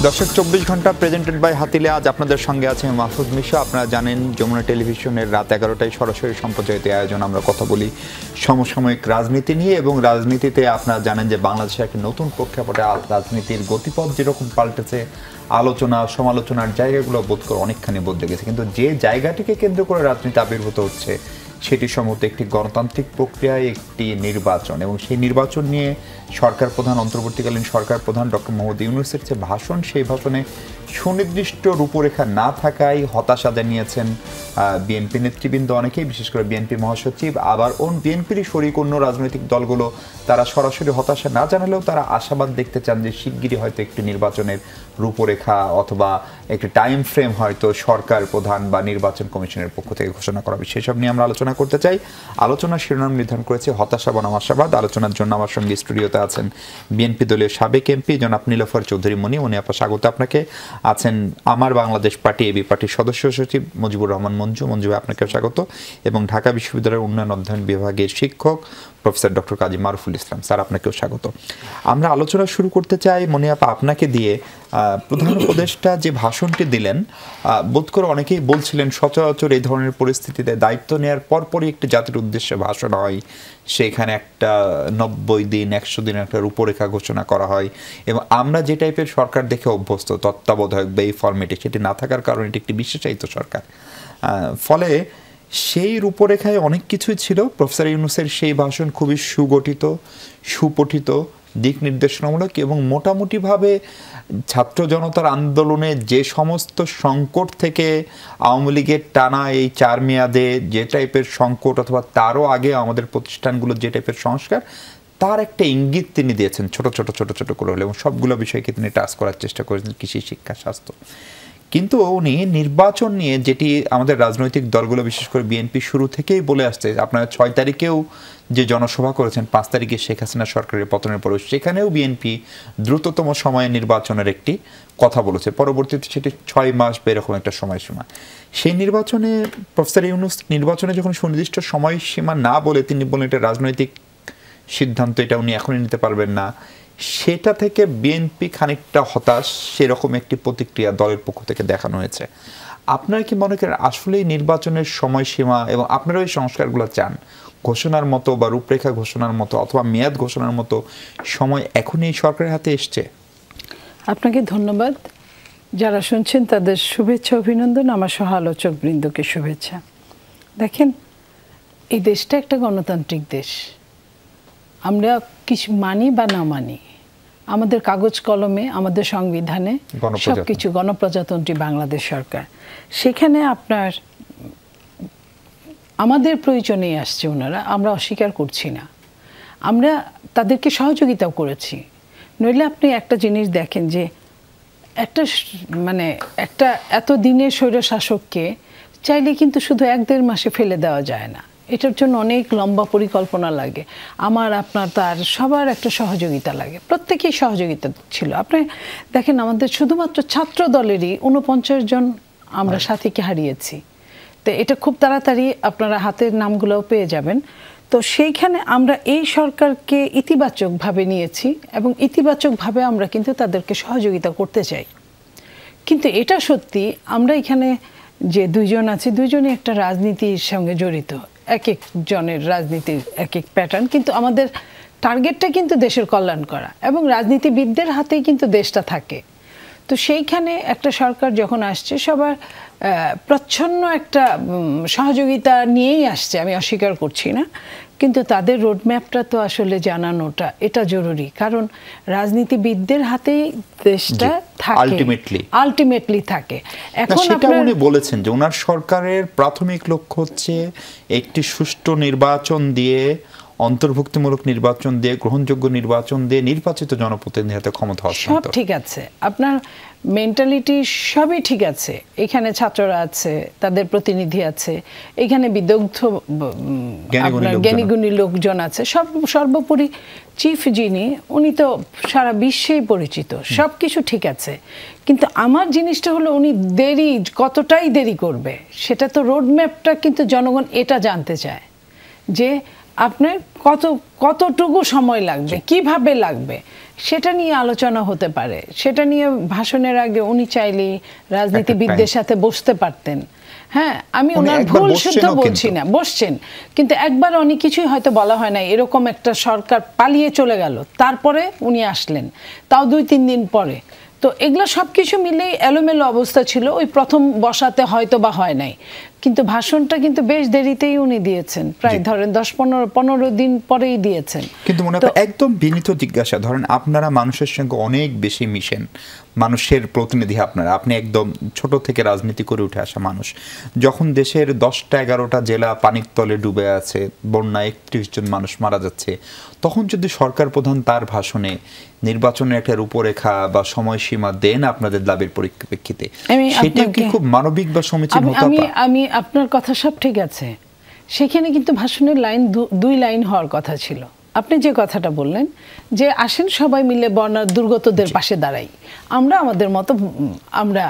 দর্শক 24 ঘন্টা presented by হাতিলে। আজ আপনাদের সঙ্গে আছে মাহফুজ মিশা। আপনারা জানেন যমুনা টেলিভিশনের রাত 11টায় সরাসরি সম্প্রচারিত আয়োজন আমরা কথা বলি সমসাময়িক রাজনীতি নিয়ে, এবং রাজনীতিতে আপনারা জানেন যে বাংলাদেশে একটা নতুন প্রেক্ষাপটে রাজনীতির গতিপথ যেরকম পাল্টেছে, আলোচনা সমালোচনার জায়গাগুলো বোধ করে অনেকখানি বদলে গেছে, কিন্তু যে জায়গাটিকে কেন্দ্র করে রাজনীতি আবির্ভূত হচ্ছে সেটি সম্ভবত একটি গণতান্ত্রিক প্রক্রিয়ায় একটি নির্বাচন, এবং সেই নির্বাচন নিয়ে সরকার প্রধান, অন্তর্বর্তীকালীন সরকার প্রধান ডক্টর মোহাম্মদ ইউনূসের যে ভাষণ, সেই ভাষণে সুনির্দিষ্ট রূপরেখা না থাকায় হতাশা জানিয়েছেন বিএনপি নেতৃবৃন্দ অনেকেই, বিশেষ করে বিএনপি মহাসচিব। আবার বিএনপির শরিক অন্য রাজনৈতিক দলগুলো তারা সরাসরি হতাশা না জানালেও তারা আশাবাদ দেখতে চান যে শিগগিরই হয়তো একটি নির্বাচনের রূপরেখা অথবা একটি টাইম ফ্রেম হয়তো সরকার প্রধান বা নির্বাচন কমিশনের পক্ষ থেকে ঘোষণা করা হবে। সেসব নিয়ে আমরা আলোচনা করতে চাই। আলোচনার শিরোনাম নির্ধারণ করেছে হতাশা বনাম আশাবাদ। আলোচনার জন্য আমার সঙ্গে স্টুডিওতে আছেন বিএনপি দলীয় সাবেক এমপি জনাব নীলোফার চৌধুরী মনি। আপা স্বাগত আপনাকে। আছেন আমার বাংলাদেশ পার্টি এবি পার্টির সদস্য সচিব মুজিবুর রহমান মঞ্জু ভাই, আপনাকেও স্বাগত। এবং ঢাকা বিশ্ববিদ্যালয়ের উন্নয়ন অধ্যয়ন বিভাগের শিক্ষক প্রফেসর ডক্টর কাজী মারুফুল ইসলাম, স্যার আপনাকেও স্বাগত। আমরা আলোচনা শুরু করতে চাই মনি আপা আপনাকে দিয়ে। প্রধান উপদেষ্টা যে ভাষণটি দিলেন, বোধ করে অনেকেই বলছিলেন সচরাচর এই ধরনের পরিস্থিতিতে দায়িত্ব নেওয়ার পরপরই একটি জাতির উদ্দেশ্যে ভাষণ হয়, সেখানে একটা 90 দিন 100 দিনের একটা রূপরেখা ঘোষণা করা হয়, এবং আমরা যে টাইপের সরকার দেখে অভ্যস্ত তত্ত্বাবধায়ক বা এই ফরম্যাটে, সেটি না থাকার কারণে এটি একটি বিশেষায়িত সরকার। ফলে সেই রূপরেখায় অনেক কিছুই ছিল। প্রফেসর ইউনূসের সেই ভাষণ খুবই সুগঠিত, সুপঠিত, দিক নির্দেশনামূলক, এবং মোটামুটিভাবে ছাত্র জনতার আন্দোলনে যে সমস্ত সংকট থেকে আওয়ামী লীগের টানা এই 4 মেয়াদে যে টাইপের সংকট, অথবা তারও আগে আমাদের প্রতিষ্ঠানগুলোর যে টাইপের সংস্কার, তার একটা ইঙ্গিত তিনি দিয়েছেন ছোট ছোট করে হলে, এবং সবগুলো বিষয়কে তিনি টাচ করার চেষ্টা করেছেন, কৃষি, শিক্ষা, স্বাস্থ্য। কিন্তু উনি নির্বাচন নিয়ে, যেটি আমাদের রাজনৈতিক দলগুলো বিশেষ করে বিএনপি শুরু থেকেই বলে আসছে, আপনারা 6 তারিখেও যে জনসভা করেছেন, 5 তারিখে শেখ হাসিনা সরকারের পতনের পরে, সেখানেও বিএনপি দ্রুততম সময়ে নির্বাচনের একটি কথা বলেছে, পরবর্তীতে সেটি 6 মাস বা এরকম একটা সময়সীমা। সেই নির্বাচনে প্রফেসর ইউনূস নির্বাচনে যখন সুনির্দিষ্ট সময়সীমা না বলে তিনি বলেন এটা রাজনৈতিক সিদ্ধান্ত, এটা উনি এখনই নিতে পারবেন না, সেটা থেকে বিএনপি খানিকটা হতাশ, সেরকম একটি প্রতিক্রিয়া দলের পক্ষ থেকে দেখানো হয়েছে। আপনারা কি মনে করেন আসলেই নির্বাচনের সময়সীমা, এবং আপনারা ওই সংস্কারগুলো চান, ঘোষণার মতো বা রূপরেখা ঘোষণার মতো অথবা মেয়াদ ঘোষণার মতো সময় এখনই এই সরকারের হাতে এসছে? আপনাকে ধন্যবাদ। যারা শুনছেন তাদের শুভেচ্ছা, অভিনন্দন। আমার সহ আলোচক বৃন্দকে শুভেচ্ছা। দেখেন, এই দেশটা একটা গণতান্ত্রিক দেশ। আমরা কিছু মানি বা না মানি, আমাদের কাগজ কলমে, আমাদের সংবিধানে সবকিছু গণপ্রজাতন্ত্রী বাংলাদেশ সরকার। সেখানে আপনার আমাদের প্রয়োজনেই আসছে ওনারা, আমরা অস্বীকার করছি না, আমরা তাদেরকে সহযোগিতাও করেছি। নইলে আপনি একটা জিনিস দেখেন যে একটা এত দিনের স্বৈরশাসককে চাইলে কিন্তু শুধু 1-1.5 মাসে ফেলে দেওয়া যায় না। এটার জন্য অনেক লম্বা পরিকল্পনা লাগে। আমার, আপনার, তার সবার একটা সহযোগিতা লাগে। প্রত্যেকেই সহযোগিতা ছিল। আপনি দেখেন, আমাদের শুধুমাত্র ছাত্র দলেরই 49 জন আমরা সাথীকে হারিয়েছি। তো এটা খুব তাড়াতাড়ি আপনারা হাতের নামগুলোও পেয়ে যাবেন। তো সেইখানে আমরা এই সরকারকে ইতিবাচকভাবে নিয়েছি, এবং ইতিবাচকভাবে আমরা কিন্তু তাদেরকে সহযোগিতা করতে চাই। কিন্তু এটা সত্যি, আমরা এখানে যে 2 জন আছি, 2 জনই একটা রাজনীতির সঙ্গে জড়িত, এক এক জনের রাজনীতির এক এক প্যাটার্ন, কিন্তু আমাদের টার্গেটটা কিন্তু দেশের কল্যাণ করা, এবং রাজনীতিবিদদের হাতেই কিন্তু দেশটা থাকে। তো সেইখানে একটা সরকার যখন আসছে, সবার প্রচ্ছন্ন একটা সহযোগিতা নিয়েই আসছে, আমি অস্বীকার করছি না, কিন্তু তাদের রোডম্যাপটা তো আসলে জানানোটা এটা জরুরি, কারণ রাজনীতিবিদদের হাতেই দেশটা থাকে, আলটিমেটলি থাকে। এখন সেটা উনি বলেছেন যে ওনার সরকারের প্রাথমিক লক্ষ্য হচ্ছে একটি সুষ্ঠু নির্বাচন দিয়ে, অন্তর্ভুক্তিমূলক নির্বাচন দিয়ে, গ্রহণযোগ্য নির্বাচন দিয়ে নির্বাচিত জনপ্রতিনিধির হাতে ক্ষমতা হস্তান্তর। সব ঠিক আছে, আপনার মেন্টালিটি সবই ঠিক আছে। এখানে ছাত্ররা আছে, তাদের প্রতিনিধি আছে, এখানে বিদগ্ধ জ্ঞানীগুণী লোকজন আছে, সর্বোপরি চিফ যিনি, উনি তো সারা বিশ্বেই পরিচিত, সব কিছু ঠিক আছে। কিন্তু আমার জিনিসটা হলো উনি কতটাই দেরি করবে, সেটা তো রোডম্যাপটা কিন্তু জনগণ এটা জানতে চায়, যে আপনার কতটুকু সময় লাগবে, কিভাবে লাগবে। সেটা নিয়ে আলোচনা হতে পারে, সেটা নিয়ে ভাষণের আগে উনি চাইলেই রাজনীতিবিদদের সাথে বসতে পারতেন। হ্যাঁ, আমি ওনার ভুল শুদ্ধ বলছি না, বসছেন, কিন্তু একবার অনেক কিছুই হয়তো বলা হয় না। এরকম একটা সরকার পালিয়ে চলে গেল, তারপরে উনি আসলেন, তাও 2-3 দিন পরে। তো এগুলো সব কিছু মিলেই এলোমেলো অবস্থা ছিল। ওই প্রথম বসাতে হয়তো বা হয় নাই, কিন্তু ভাষণটা কিন্তু বেশ দেরিতেই উনি দিয়েছেন, প্রায় ধরেন 10-15 দিন পরেই দিয়েছেন। কিন্তু মনে হয় একদম বিনীত জিজ্ঞাসা, ধরেন আপনারা মানুষের সঙ্গে অনেক বেশি মিশেন, মানুষের প্রতিনিধি আপনারা, আপনি একদম ছোট থেকে রাজনীতি করে উঠে আসা মানুষ। যখন দেশের 10টা-11টা জেলা পানির তলে ডুবে আছে, বন্যায় 31 জন মানুষ মারা যাচ্ছে, তখন যদি সরকার প্রধান তার ভাষণে নির্বাচনের একটা রূপরেখা বা সময়সীমা দেন আপনাদের দাবির পরিপ্রেক্ষিতে, সেটা কি খুব মানবিক বা সমীচীন হতে পারে? আমি আপনার কথা সব ঠিক আছে, সেখানে কিন্তু ভাষণের লাইন 2 লাইন হওয়ার কথা ছিল। আপনি যে কথাটা বললেন যে আসেন সবাই মিলে বন্যার দুর্গতদের পাশে দাঁড়াই, আমরা আমাদের মতো, আমরা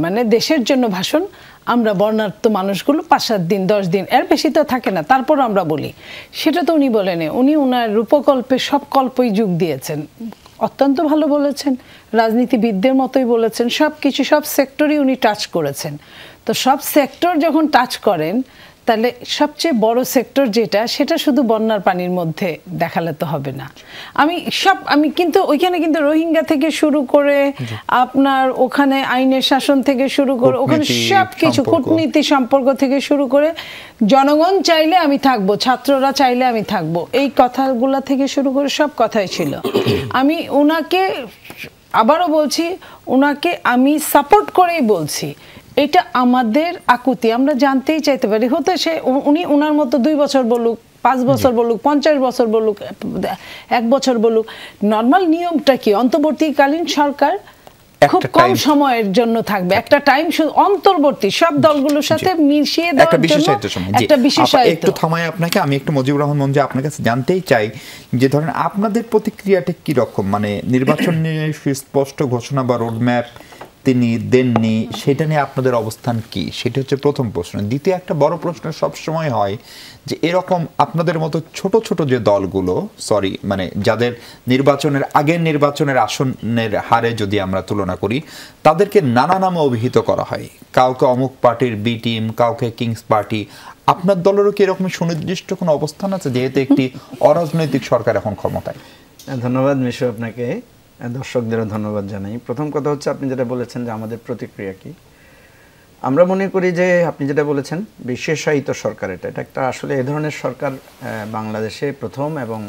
মানে দেশের জন্য ভাষণ, আমরা বর্ণার্থ মানুষগুলো 5-7 দিন 10 দিন এর বেশি তো থাকে না, তারপর আমরা বলি। সেটা তো উনি বলেন, উনি ওনার রূপকল্পে সব কল্পই যোগ দিয়েছেন, অত্যন্ত ভালো বলেছেন, রাজনীতিবিদদের মতোই বলেছেন, সব কিছু সব সেক্টরই উনি টাচ করেছেন। তো সব সেক্টর যখন টাচ করেন, তাহলে সবচেয়ে বড় সেক্টর যেটা, সেটা শুধু বন্যার পানির মধ্যে দেখালে তো হবে না। আমি কিন্তু ওইখানে কিন্তু রোহিঙ্গা থেকে শুরু করে আপনার ওখানে আইনের শাসন থেকে শুরু করে ওখানে সব কিছু, কূটনীতি সম্পর্ক থেকে শুরু করে, জনগণ চাইলে আমি থাকবো, ছাত্ররা চাইলে আমি থাকবো, এই কথাগুলা থেকে শুরু করে সব কথাই ছিল। আমি ওনাকে আবারও বলছি, ওনাকে আমি সাপোর্ট করেই বলছি, এটা আমাদের আকুতি, আমরা জানতেই চাইতে পারি। হতে সে উনি ওনার মতো 2 বছর বলুক, 5 বছর বলুক, 50 বছর বলুক, 1 বছর বলুক, নর্মাল নিয়মটা কি, অন্তর্বর্তীকালীন সরকার খুব কম সময়ের জন্য থাকবে, একটা টাইম অন্তর্বর্তী সব দলগুলোর সাথে মিশিয়ে দেওয়ার জন্য একটা বিশেষায়িত। একটু থামাই আপনাকে, আমি একটু মুজিবুর রহমান মঞ্জু আপনার কাছে জানতেই চাই যে ধরেন আপনাদের প্রতিক্রিয়াটা কি রকম, মানে নির্বাচন নিয়ে সুস্পষ্ট ঘোষণা বা রোডম্যাপ তিনি দেননি, সেটা নিয়ে আপনাদের অবস্থান কি, সেটা হচ্ছে প্রথম প্রশ্ন। দ্বিতীয় একটা বড় প্রশ্ন সবসময় হয় যে এরকম আপনাদের মতো ছোট ছোট যে দলগুলো, মানে যাদের নির্বাচনের আগের নির্বাচনের আসনের হারে যদি আমরা তুলনা করি, তাদেরকে নানা নামে অভিহিত করা হয়, কাউকে অমুক পার্টির বি টিম, কাউকে কিংস পার্টি। আপনার দলেরও কি এরকম সুনির্দিষ্ট কোনো অবস্থান আছে, যেহেতু একটি অরাজনৈতিক সরকার এখন ক্ষমতায়? ধন্যবাদ মিশু, আপনাকে, দর্শকদেরও ধন্যবাদ জানাই। প্রথম কথা হচ্ছে আপনি যেটা বলেছেন যে আমাদের প্রতিক্রিয়া কি, আমরা মনে করি যে আপনি যেটা বলেছেন বিশেষায়িত সরকার, এটা একটা আসলে এ ধরনের সরকার বাংলাদেশে প্রথম, এবং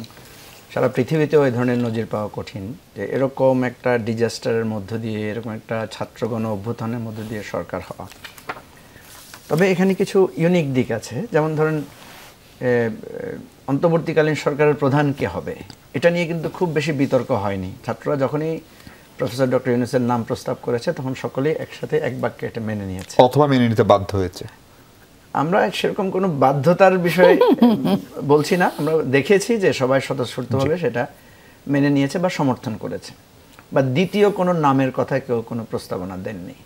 সারা পৃথিবীতেও এই ধরনের নজির পাওয়া কঠিন যে এরকম একটা ডিজাস্টারের মধ্য দিয়ে, এরকম একটা ছাত্রগণ অভ্যুত্থানের মধ্য দিয়ে সরকার হওয়া। তবে এখানে কিছু ইউনিক দিক আছে, যেমন ধরেন অন্তর্বর্তীকালীন সরকারের প্রধান কে হবে, এটা নিয়ে কিন্তু খুব বেশি বিতর্ক হয়নি। ছাত্ররা যখনই প্রফেসর ডক্টর ইউনূসের নাম প্রস্তাব করেছে, তখন সকলেই একসাথে এক বাক্যে এটা মেনে নিয়েছে, অথবা মেনে নিতে বাধ্য হয়েছে। আমরা সেরকম কোনো বাধ্যতার বিষয় বলছি না, আমরা দেখেছি যে সবাই স্বতঃস্ফূর্তভাবে সেটা মেনে নিয়েছে বা সমর্থন করেছে, বা দ্বিতীয় কোনো নামের কথা কেউ কোনো প্রস্তাবনা দেননি।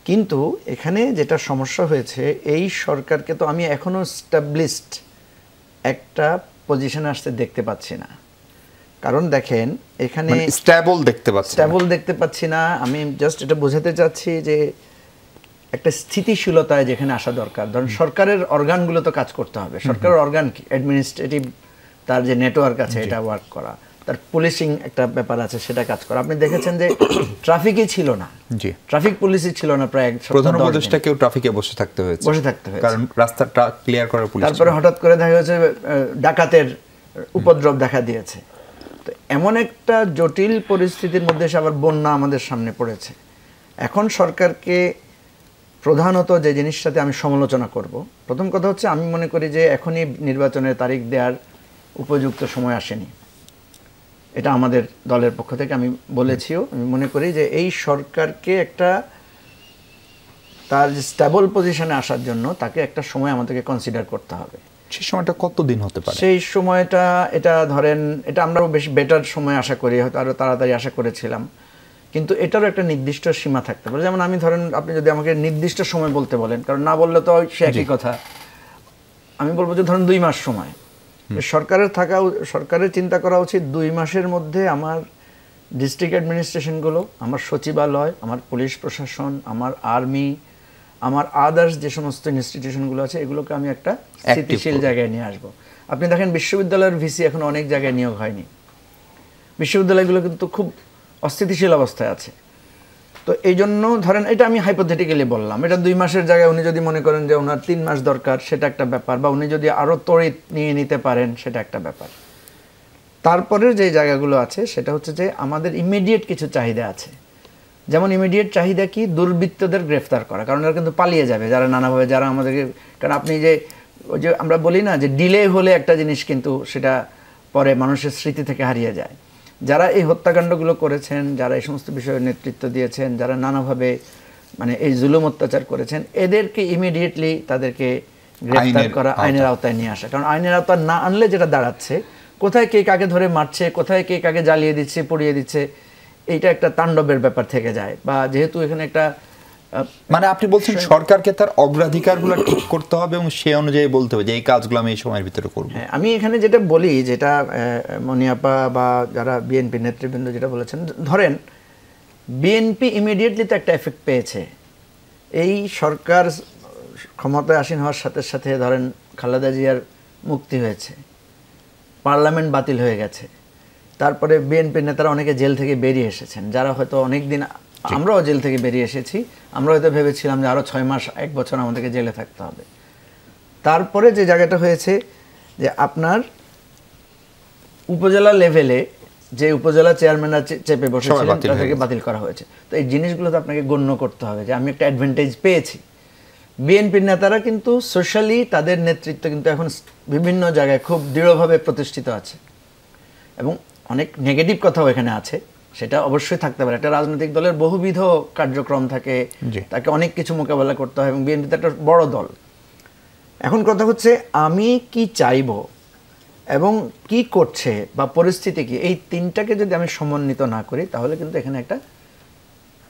কিন্তু এখানে যেটা সমস্যা হয়েছে, এই সরকারকে তো আমি এখনো স্টাবলিশড একটা পজিশনে আসতে দেখতে পাচ্ছি না। কারণ দেখেন এখানে স্ট্যাবল দেখতে পাচ্ছি না। আমি জাস্ট এটা বোঝাতে চাচ্ছি যে একটা স্থিতিশীলতায় যেখানে আসা দরকার। ধরুন সরকারের অর্গানগুলো তো কাজ করতে হবে, সরকারের অর্গান কি, অ্যাডমিনিস্ট্রেটিভ তার যে নেটওয়ার্ক আছে এটা ওয়ার্ক করা, তার পুলিশিং একটা ব্যাপার আছে সেটা কাজ করা। আপনি দেখেছেন যে ট্রাফিকই ছিল না, ট্রাফিক পুলিশই ছিল না, প্রায় প্রধান উপদেষ্টাকেও ট্রাফিকে বসে থাকতে হয়েছে, কারণ রাস্তাটা ক্লিয়ার করার পুলিশ। তারপরে হঠাৎ করে দেখা যাচ্ছে ডাকাতের উপদ্রব দেখা দিয়েছে। তো এমন একটা জটিল পরিস্থিতির মধ্যে এসে আবার বন্যা আমাদের সামনে পড়েছে। এখন সরকারকে প্রধানত যে জিনিসটাতে আমি সমালোচনা করব, প্রথম কথা হচ্ছে আমি মনে করি যে এখনই নির্বাচনের তারিখ দেওয়ার উপযুক্ত সময় আসেনি। এটা আমাদের দলের পক্ষ থেকে আমি বলেছিও। আমি মনে করি যে এই সরকারকে একটা তার স্টেবল পজিশনে আসার জন্য তাকে একটা সময় আমাদেরকে কনসিডার করতে হবে। সেই সময়টা কতদিন হতে পারে? সেই সময়টা এটা ধরেন, এটা আমরা বেশ বেটার সময় আশা করি, হয়তো আরও তাড়াতাড়ি আশা করেছিলাম, কিন্তু এটারও একটা নির্দিষ্ট সীমা থাকতে পারে। যেমন আমি ধরেন, আপনি যদি আমাকে নির্দিষ্ট সময় বলতে বলেন, কারণ না বললে তো সে একই কথা, আমি বলবো যে ধরেন 2 মাস সময়, সরকারের চিন্তা করা উচিত 2 মাসের মধ্যে আমার ডিস্ট্রিক্ট অ্যাডমিনিস্ট্রেশনগুলো, আমার সচিবালয়, আমার পুলিশ প্রশাসন, আমার আর্মি, আমার আদার্স যে সমস্ত ইনস্টিটিউশনগুলো আছে এগুলোকে আমি একটা স্থিতিশীল জায়গায় নিয়ে আসবো। আপনি দেখেন বিশ্ববিদ্যালয়ের ভিসি এখন অনেক জায়গায় নিয়োগ হয়নি, বিশ্ববিদ্যালয়গুলো কিন্তু খুব অস্থিতিশীল অবস্থায় আছে। তো এই জন্য ধরেন, এটা আমি হাইপোথেটিক্যালি বললাম, এটা 2 মাসের জায়গায় উনি যদি মনে করেন যে ওনার 3 মাস দরকার, সেটা একটা ব্যাপার, বা উনি যদি আরও তড়িৎ নিয়ে নিতে পারেন সেটা একটা ব্যাপার। তারপরে যে জায়গাগুলো আছে সেটা হচ্ছে যে আমাদের ইমিডিয়েট কিছু চাহিদা আছে। যেমন ইমিডিয়েট চাহিদা কি, দুর্বৃত্তদের গ্রেফতার করা, কারণ এরা কিন্তু পালিয়ে যাবে যারা নানাভাবে, যারা আমাদেরকে, কারণ আপনি যে ওই যে আমরা বলি না যে ডিলে হলে একটা জিনিস কিন্তু সেটা পরে মানুষের স্মৃতি থেকে হারিয়ে যায়। যারা এই হত্যাকাণ্ডগুলো করেছেন, যারা এই সমস্ত বিষয়ে নেতৃত্ব দিয়েছেন, যারা নানাভাবে মানে এই জুলুম অত্যাচার করেছেন, এদেরকে ইমিডিয়েটলি তাদেরকে গ্রেফতার করা, আইনের আওতায় নিয়ে আসা। কারণ আইনের আওতায় না আনলে যেটা দাঁড়াচ্ছে, কোথায় কে কাকে ধরে মারছে, কোথায় কে কাকে জ্বালিয়ে দিচ্ছে, পুড়িয়ে দিচ্ছে, এইটা একটা তাণ্ডবের ব্যাপার থেকে যায়। বা যেহেতু এখানে একটা মানে আপনি বলছেন সরকারকে তার অগ্রাধিকারগুলো ঠিক করতে হবে এবং সেই অনুযায়ী বলতে হবে যে এই কাজগুলো আমি এই সময়ের ভিতরে করব। হ্যাঁ, আমি এখানে যেটা বলি, যেটা মনিয়াপা বা যারা বিএনপি নেতৃবৃন্দ যেটা বলেছেন, ধরেন বিএনপি ইমিডিয়েটলি তো একটা এফেক্ট পেয়েছে। এই সরকার ক্ষমতায় আসীন হওয়ার সাথে সাথে ধরেন খালেদা জিয়ার মুক্তি হয়েছে, পার্লামেন্ট বাতিল হয়ে গেছে, তারপরে বিএনপির নেতারা অনেকে জেল থেকে বেরিয়ে এসেছেন, যারা হয়তো অনেক দিন, আমরাও জেল থেকে বেরিয়ে এসেছি, আমরা হয়তো ভেবেছিলাম যে আরও 6 মাস 1 বছর আমাদেরকে জেলে থাকতে হবে। তারপরে যে জায়গাটা হয়েছে যে আপনার উপজেলা লেভেলে যে উপজেলা চেয়ারম্যানরা চেপে বসেছিলেন তাদেরকে বাতিল করা হয়েছে। তো এই জিনিসগুলো তো আপনাকে গণ্য করতে হবে যে আমি একটা অ্যাডভান্টেজ পেয়েছি। বিএনপির নেতারা কিন্তু সোশ্যালি তাদের নেতৃত্ব কিন্তু এখন বিভিন্ন জায়গায় খুব দৃঢ়ভাবে প্রতিষ্ঠিত আছে, এবং অনেক নেগেটিভ কথাও এখানে আছে, সেটা অবশ্যই থাকতে পারে। একটা রাজনৈতিক দলের বহুবিধ কার্যক্রম থাকে, তাকে অনেক কিছু মোকাবেলা করতে হয়, এবং বিএনপি তো একটা বড় দল। এখন কথা হচ্ছে আমি কি চাইবো এবং কি করছে বা পরিস্থিতি কি, এই তিনটাকে যদি আমি সমন্বিত না করি তাহলে কিন্তু এখানে একটা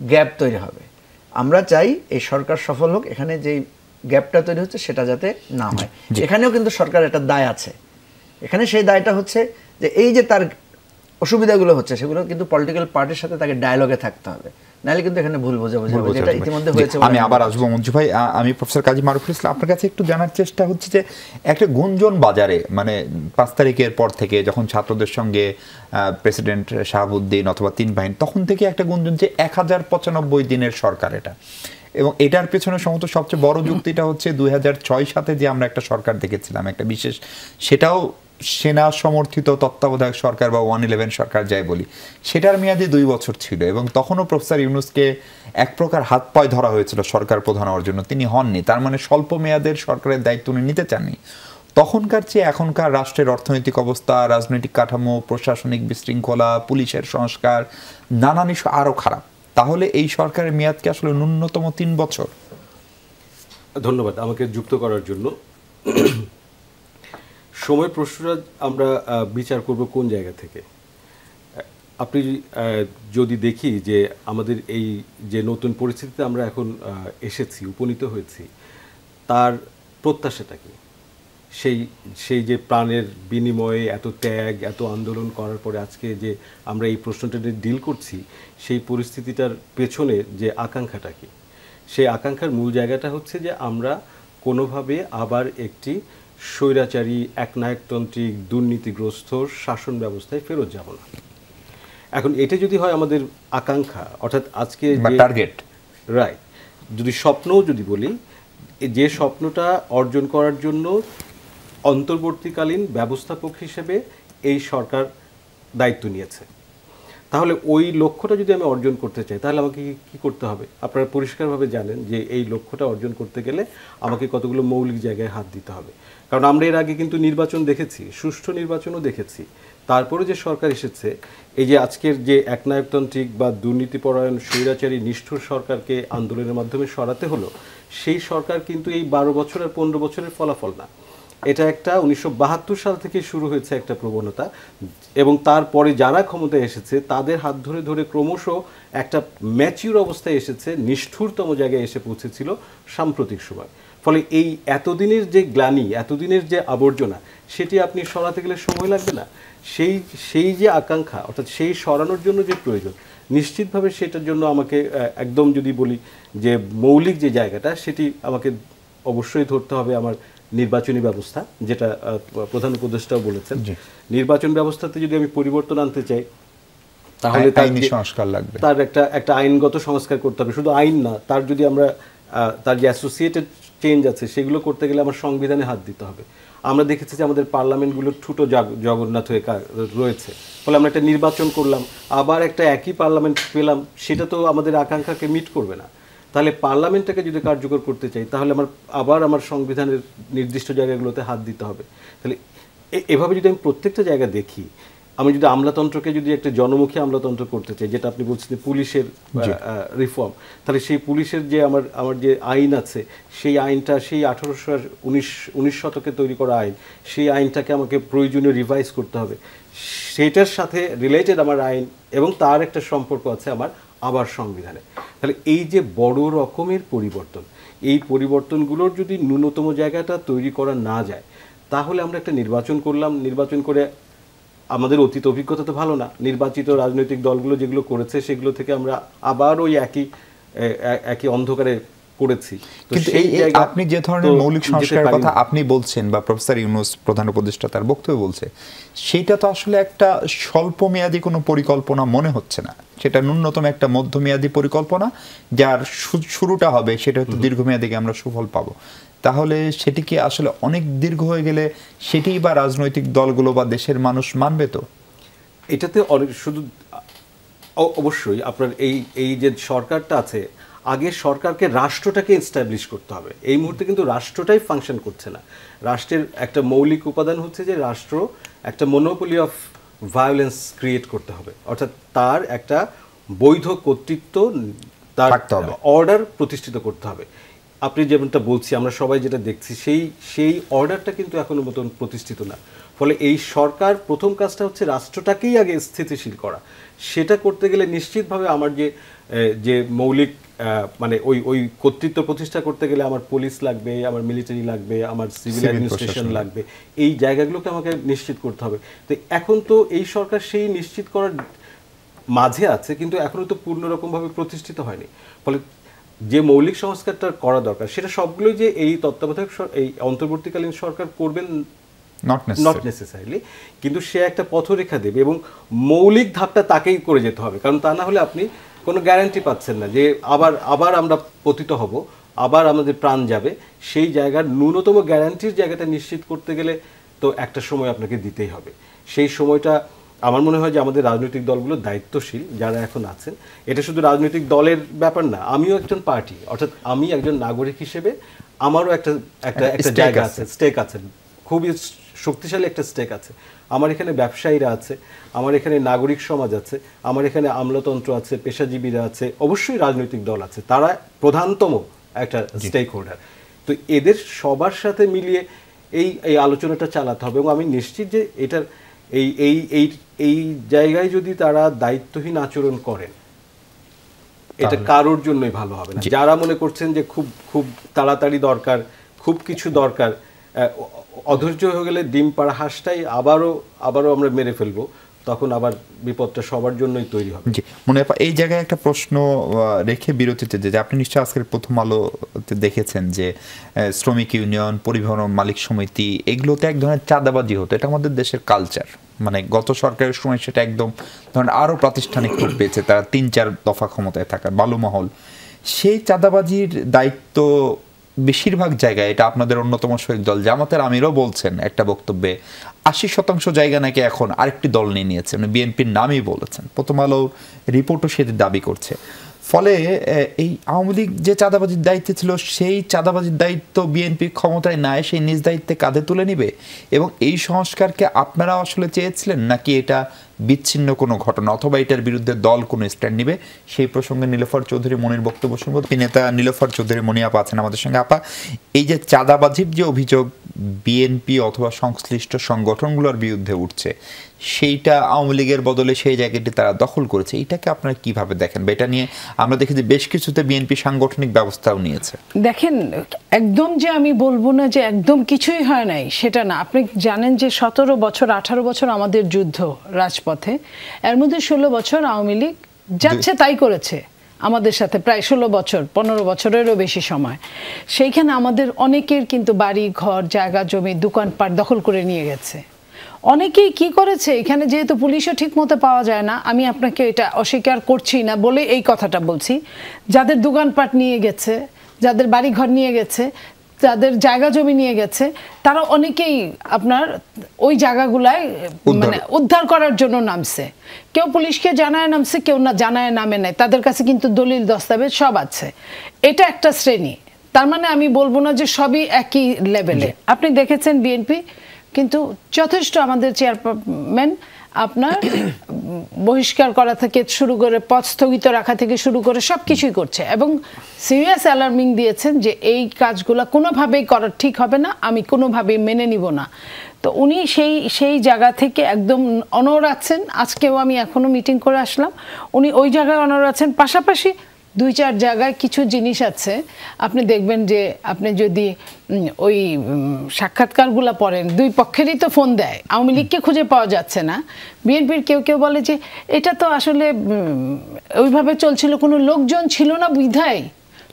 গ্যাপ তৈরি হবে। আমরা চাই এই সরকার সফল হোক, এখানে যেই গ্যাপটা তৈরি হচ্ছে সেটা যাতে না হয়। এখানেও কিন্তু সরকার একটা দায় আছে। এখানে সেই দায়টা হচ্ছে যে এই যে তার অসুবিধাগুলো হচ্ছে সেগুলো কিন্তু পলিটিক্যাল পার্টির সাথে তাকে ডায়ালগে থাকতে হবে, নাহলে কিন্তু এখানে ভুল বোঝাবুঝি হবে, যেটা ইতিমধ্যে হয়েছে। আমি আবার আসবো মঞ্জু ভাই, আমি প্রফেসর কাজী মারুফুল ইসলাম আপনার কাছে একটু জানার চেষ্টা হচ্ছে যে একটা গুঞ্জন বাজারে, মানে 5 তারিখের পর থেকে যখন ছাত্রদের সঙ্গে প্রেসিডেন্ট শাহাবুদ্দিন অথবা 3 বাহিনী, তখন থেকে একটা গুঞ্জন যে 1095 দিনের সরকার এটা, এবং এটার পেছনে সম্ভবত সবচেয়ে বড় যুক্তিটা হচ্ছে 2006 সালে যে আমরা একটা সরকার দেখেছিলাম একটা বিশেষ, সেটাও সেনা সমর্থিত তত্ত্বাবধায়ক সরকার বা 111 সরকার যাই বলি, সেটার মেয়াদে 2 বছর ছিল, এবং তখনও প্রফেসর ইউনূসকে এক প্রকার হাত পায়ে ধরা হয়েছিল সরকার প্রধান হওয়ার জন্য, তিনি হননি। তার মানে স্বল্প মেয়াদের সরকারের দায়িত্ব উনি নিতে চাননি। তখনকার চেয়ে এখনকার রাষ্ট্রের অর্থনৈতিক অবস্থা, রাজনৈতিক কাঠামো, প্রশাসনিক বিশৃঙ্খলা, পুলিশের সংস্কার, নানান ইস্যু আরও খারাপ। তাহলে এই সরকারের মেয়াদকে আসলে ন্যূনতম 3 বছর। ধন্যবাদ আমাকে যুক্ত করার জন্য। সময় প্রশ্নটা আমরা বিচার করব কোন জায়গা থেকে। আপনি যদি দেখি যে আমাদের এই যে নতুন পরিস্থিতিতে আমরা এখন এসেছি, উপনীত হয়েছি, তার প্রত্যাশাটা কি? সেই যে প্রাণের বিনিময়ে এত ত্যাগ, এত আন্দোলন করার পরে আজকে যে আমরা এই প্রশ্নটা নিয়ে ডিল করছি, সেই পরিস্থিতিটার পেছনে যে আকাঙ্ক্ষাটা কি? সেই আকাঙ্ক্ষার মূল জায়গাটা হচ্ছে যে আমরা কোনোভাবে আবার একটি স্বৈরাচারী, একনায়কতান্ত্রিক, দুর্নীতিগ্রস্ত শাসন ব্যবস্থায় ফেরত যাব না। এখন এটা যদি হয় আমাদের আকাঙ্ক্ষা, অর্থাৎ আজকে টার্গেট, রাইট, যদি স্বপ্নও যদি বলি, যে স্বপ্নটা অর্জন করার জন্য অন্তর্বর্তীকালীন ব্যবস্থাপক হিসেবে এই সরকার দায়িত্ব নিয়েছে, তাহলে ওই লক্ষ্যটা যদি আমি অর্জন করতে চাই তাহলে আমাকে কি করতে হবে? আপনারা পরিষ্কারভাবে জানেন যে এই লক্ষ্যটা অর্জন করতে গেলে আমাকে কতগুলো মৌলিক জায়গায় হাত দিতে হবে। কারণ আমরা এর আগে কিন্তু নির্বাচন দেখেছি, সুষ্ঠু নির্বাচনও দেখেছি, তারপরে যে সরকার এসেছে, এই যে আজকের যে একনায়কতান্ত্রিক বা দুর্নীতিপরায়ণ স্বৈরাচারী নিষ্ঠুর সরকারকে আন্দোলনের মাধ্যমে সরাতে হলো, সেই সরকার কিন্তু এই 12 বছর আর 15 বছরের ফলাফল না। এটা একটা 1972 সাল থেকে শুরু হয়েছে একটা প্রবণতা, এবং তারপরে যারা ক্ষমতায় এসেছে তাদের হাত ধরে ধরে ক্রমশ একটা ম্যাচিউর অবস্থায় এসেছে, নিষ্ঠুরতম জায়গায় এসে পৌঁছেছিল সাম্প্রতিক সময়। ফলে এই এতদিনের যে গ্লানি, এতদিনের যে আবর্জনা, সেটি আপনি সরাতে গেলে সময় লাগবে না। সেই যে আকাঙ্ক্ষা, অর্থাৎ সেই সরানোর জন্য যে প্রয়োজন, নিশ্চিতভাবে সেটার জন্য আমাকে একদম যদি বলি যে মৌলিক যে জায়গাটা, সেটি আমাকে অবশ্যই ধরতে হবে আমার নির্বাচনী ব্যবস্থা, যেটা প্রধান উপদেষ্টাও বলেছেন। নির্বাচন ব্যবস্থাতে যদি আমি পরিবর্তন আনতে চাই, তাহলে সংস্কার লাগবে, তার একটা আইনগত সংস্কার করতে হবে। শুধু আইন না, তার যদি আমরা তার যে অ্যাসোসিয়েটেড চেঞ্জ আছে সেগুলো করতে গেলে আমার সংবিধানে হাত দিতে হবে। আমরা দেখেছি যে আমাদের পার্লামেন্টগুলো ঠুটো জগন্নাথ হয়ে রয়েছে। ফলে আমরা একটা নির্বাচন করলাম, আবার একটা একই পার্লামেন্ট পেলাম, সেটা তো আমাদের আকাঙ্ক্ষাকে মিট করবে না। তাহলে পার্লামেন্টটাকে যদি কার্যকর করতে চাই, তাহলে আমার সংবিধানের নির্দিষ্ট জায়গাগুলোতে হাত দিতে হবে। তাহলে এভাবে যদি আমি প্রত্যেকটা জায়গা দেখি, আমি যদি আমলাতন্ত্রকে যদি একটা জনমুখী আমলাতন্ত্র করতে চাই, যেটা আপনি বলছেন পুলিশের রিফর্ম, তাহলে সেই পুলিশের যে আমার যে আইন আছে, সেই আইনটা সেই 1819 শতকে তৈরি করা আইন, সেই আইনটাকে আমাকে প্রয়োজনীয় রিভাইজ করতে হবে। সেটার সাথে রিলেটেড আমার আইন, এবং তার একটা সম্পর্ক আছে আবার সংবিধানে। তাহলে এই যে বড় রকমের পরিবর্তন, এই পরিবর্তনগুলোর যদি ন্যূনতম জায়গাটা তৈরি করা না যায়, তাহলে আমরা একটা নির্বাচন করলাম, নির্বাচন করে আমাদের অতীত অভিজ্ঞতা তো ভালো না, নির্বাচিত রাজনৈতিক দলগুলো যেগুলো করেছে সেগুলো থেকে আমরা আবার ওই একই অন্ধকারে পড়েছি। কিন্তু আপনি যে ধরনের মৌলিক সংস্কারের কথা আপনি বলছেন, বা প্রফেসর ইউনূস প্রধান উপদেষ্টা তার বক্তব্য বলছে, সেটা তো আসলে একটা স্বল্পমেয়াদী কোনো পরিকল্পনা মনে হচ্ছে না। সেটা ন্যূনতম একটা মধ্যমেয়াদী পরিকল্পনা, যার শুরুটা হবে সেটা হয়তো দীর্ঘমেয়াদী আমরা সুফল পাবো। তাহলে সেটি কি আসলে অনেক দীর্ঘ হয়ে গেলে সেটিই বা রাজনৈতিক দলগুলো বা দেশের মানুষ মানবে? তো এটাতে শুধু অবশ্যই আপনার এই যে সরকারটা আছে, আগে সরকারকে রাষ্ট্রটাকে এস্টাবলিশ করতে হবে। এই মুহূর্তে কিন্তু রাষ্ট্রটাই ফাংশন করছে না। রাষ্ট্রের একটা মৌলিক উপাদান হচ্ছে যে রাষ্ট্র একটা মনোপলি অফ ভায়োলেন্স ক্রিয়েট করতে হবে, অর্থাৎ তার একটা বৈধ কর্তৃত্ব, তার অর্ডার প্রতিষ্ঠিত করতে হবে। আপনি যেমনটা বলছি, আমরা সবাই যেটা দেখছি, সেই অর্ডারটা কিন্তু এখনো মতন প্রতিষ্ঠিত না। ফলে এই সরকার প্রথম কাজটা হচ্ছে রাষ্ট্রটাকেই আগে স্থিতিশীল করা। সেটা করতে গেলে নিশ্চিতভাবে আমার যে মৌলিক মানে ওই কর্তৃত্ব প্রতিষ্ঠা করতে গেলে আমার পুলিশ লাগবে, আমার মিলিটারি লাগবে, আমার সিভিল অ্যাডমিনিস্ট্রেশন লাগবে। এই জায়গাগুলোকে আমাকে নিশ্চিত করতে হবে। তো এখন তো এই সরকার সেই নিশ্চিত করার মাঝে আছে, কিন্তু এখনো তো পূর্ণরকমভাবে প্রতিষ্ঠিত হয়নি। ফলে যে মৌলিক সংস্কারটা করা দরকার, সেটা সবগুলোই যে এই তত্ত্বাবধায়ক এই অন্তর্বর্তীকালীন সরকার করবেন নট নেসেসারিলি, কিন্তু সে একটা পথরেখা দেবে, এবং মৌলিক ধাপটা তাকেই করে যেতে হবে। কারণ তা না হলে আপনি কোনো গ্যারান্টি পাচ্ছেন না যে আবার আমরা পতিত হব, আবার আমাদের প্রাণ যাবে। সেই জায়গার ন্যূনতম গ্যারান্টির জায়গাটা নিশ্চিত করতে গেলে তো একটা সময় আপনাকে দিতেই হবে। সেই সময়টা আমার মনে হয় যে আমাদের রাজনৈতিক দলগুলো দায়িত্বশীল যারা এখন আছেন, এটা শুধু রাজনৈতিক দলের ব্যাপার না, আমিও একজন পার্টি, অর্থাৎ আমি একজন নাগরিক হিসেবে আমারও একটা জায়গা আছে, স্টেক আছে, খুবই শক্তিশালী একটা স্টেক আছে। আমার এখানে ব্যবসায়ীরা আছে, আমার এখানে নাগরিক সমাজ আছে, আমার এখানে আমলাতন্ত্র আছে, পেশাজীবীরা আছে, অবশ্যই রাজনৈতিক দল আছে, তারা প্রধানতম একটা স্টেক হোল্ডার। তো এদের সবার সাথে মিলিয়ে এই আলোচনাটা চালাতে হবে, এবং আমি নিশ্চিত যে এটার এই জায়গায় যদি তারা দায়িত্বহীন আচরণ করেন, এটা কারোর জন্যই ভালো হবে না। যারা মনে করছেন যে খুব তাড়াতাড়ি দরকার, খুব কিছু দরকার, অধৈর্য হয়ে গেলে ডিম পাড়া হাঁসটাই আবারও আমরা মেরে ফেলবো, তখন আবার বিপদটা সবার জন্যই তৈরি হবে। মনে হয় এই জায়গায় একটা প্রশ্ন রেখে বিরতিতে যে আপনি নিশ্চয়ই আজকের প্রথম আলোতে দেখেছেন যে শ্রমিক ইউনিয়ন, পরিবহন মালিক সমিতি, এগুলোতে এক ধরনের চাঁদাবাজি হতো। এটা আমাদের দেশের কালচার। মানে গত সরকারের সময় সেটা একদম ধরেন আরও প্রাতিষ্ঠানিক রূপ পেয়েছে, তারা ৩-৪ দফা ক্ষমতায় থাকা বালুমহল। সেই চাঁদাবাজির দায়িত্ব বেশিরভাগ জায়গায়, এটা আপনাদের অন্যতম শরিক দল জামাতের আমিরও বলছেন একটা বক্তব্যে, ৮০% জায়গা নাকি এখন আরেকটি দল নিয়ে নিয়েছে, মানে বিএনপির নামই বলেছেন। প্রথম আলো রিপোর্টও সেটি দাবি করছে। ফলে এই আওয়ামী লীগ যে চাঁদাবাজির দায়িত্বে ছিল, সেই চাঁদাবাজির দায়িত্ব বিএনপি ক্ষমতায় না এসে নিজ দায়িত্বে কাঁধে তুলে নিবে। এবং এই সংস্কারকে আপনারা আসলে চেয়েছিলেন, নাকি এটা বিচ্ছিন্ন কোনো ঘটনা, অথবা এটার বিরুদ্ধে দল কোনো স্ট্যান্ড নিবে? সেই প্রসঙ্গে নীলোফার চৌধুরী মনির বক্তব্য শুনবো। নেতা নীলোফার চৌধুরী মনি আপা আছেন আমাদের সঙ্গে। আপা, এই যে চাঁদাবাজির যে অভিযোগ বিএনপি অথবা সংশ্লিষ্ট সংগঠনগুলোর বিরুদ্ধে উঠছে, সেইটা আওয়ামী লীগের বদলে সেই জায়গাটি তারা দখল করেছে, এটাকে আপনারা কিভাবে দেখেন? বা এটা নিয়ে আমরা দেখি যে বেশ কিছুতে বিএনপি সাংগঠনিক ব্যবস্থাও নিয়েছে। দেখেন, একদম যে আমি বলবো না যে একদম কিছুই হয় নাই সেটা না। আপনি জানেন যে 17 বছর 18 বছর আমাদের যুদ্ধ রাজপথে, এর মধ্যে 16 বছর আওয়ামী লীগ যাচ্ছে তাই করেছে আমাদের সাথে, প্রায় 16 বছর 15 বছরেরও বেশি সময়। সেইখানে আমাদের অনেকের কিন্তু বাড়ি ঘর জায়গা জমি দোকানপাট দখল করে নিয়ে গেছে। অনেকেই কি করেছে, এখানে যেহেতু পুলিশও ঠিক মতো পাওয়া যায় না, আমি আপনাকে এটা অস্বীকার করছি না বলে এই কথাটা বলছি, যাদের দোকানপাট নিয়ে গেছে, যাদের বাড়ি ঘর নিয়ে গেছে, যাদের জায়গা জমি নিয়ে গেছে, তারা অনেকেই আপনার ওই জায়গাগুলায় মানে উদ্ধার করার জন্য নামছে। কেউ পুলিশকে জানায় নামছে, কেউ না জানায় নামে নাই, তাদের কাছে কিন্তু দলিল দস্তাবেজ সব আছে। এটা একটা শ্রেণী। তার মানে আমি বলবো না যে সবই একই লেভেলে। আপনি দেখেছেন বিএনপি কিন্তু যথেষ্ট, আমাদের চেয়ারম্যান আপনার বহিষ্কার করা থেকে শুরু করে পদ স্থগিত রাখা থেকে শুরু করে সব কিছুই করছে, এবং সিরিয়াস অ্যালার্মিং দিয়েছেন যে এই কাজগুলো কোনোভাবেই করা ঠিক হবে না, আমি কোনোভাবেই মেনে নিব না। তো উনি সেই জায়গা থেকে একদম অনড় আছেন। আজকেও আমি এখনো মিটিং করে আসলাম, উনি ওই জায়গায় অনড় আছেন। পাশাপাশি 2-4 জায়গায় কিছু জিনিস আছে, আপনি দেখবেন যে আপনি যদি ওই সাক্ষাৎকারগুলো পড়েন, দুই পক্ষেরই তো ফোন দেয়, আওয়ামী লীগকে খুঁজে পাওয়া যাচ্ছে না, বিএনপির কেউ কেউ বলে যে এটা তো আসলে ওইভাবে চলছিল, কোনো লোকজন ছিল না বিধায়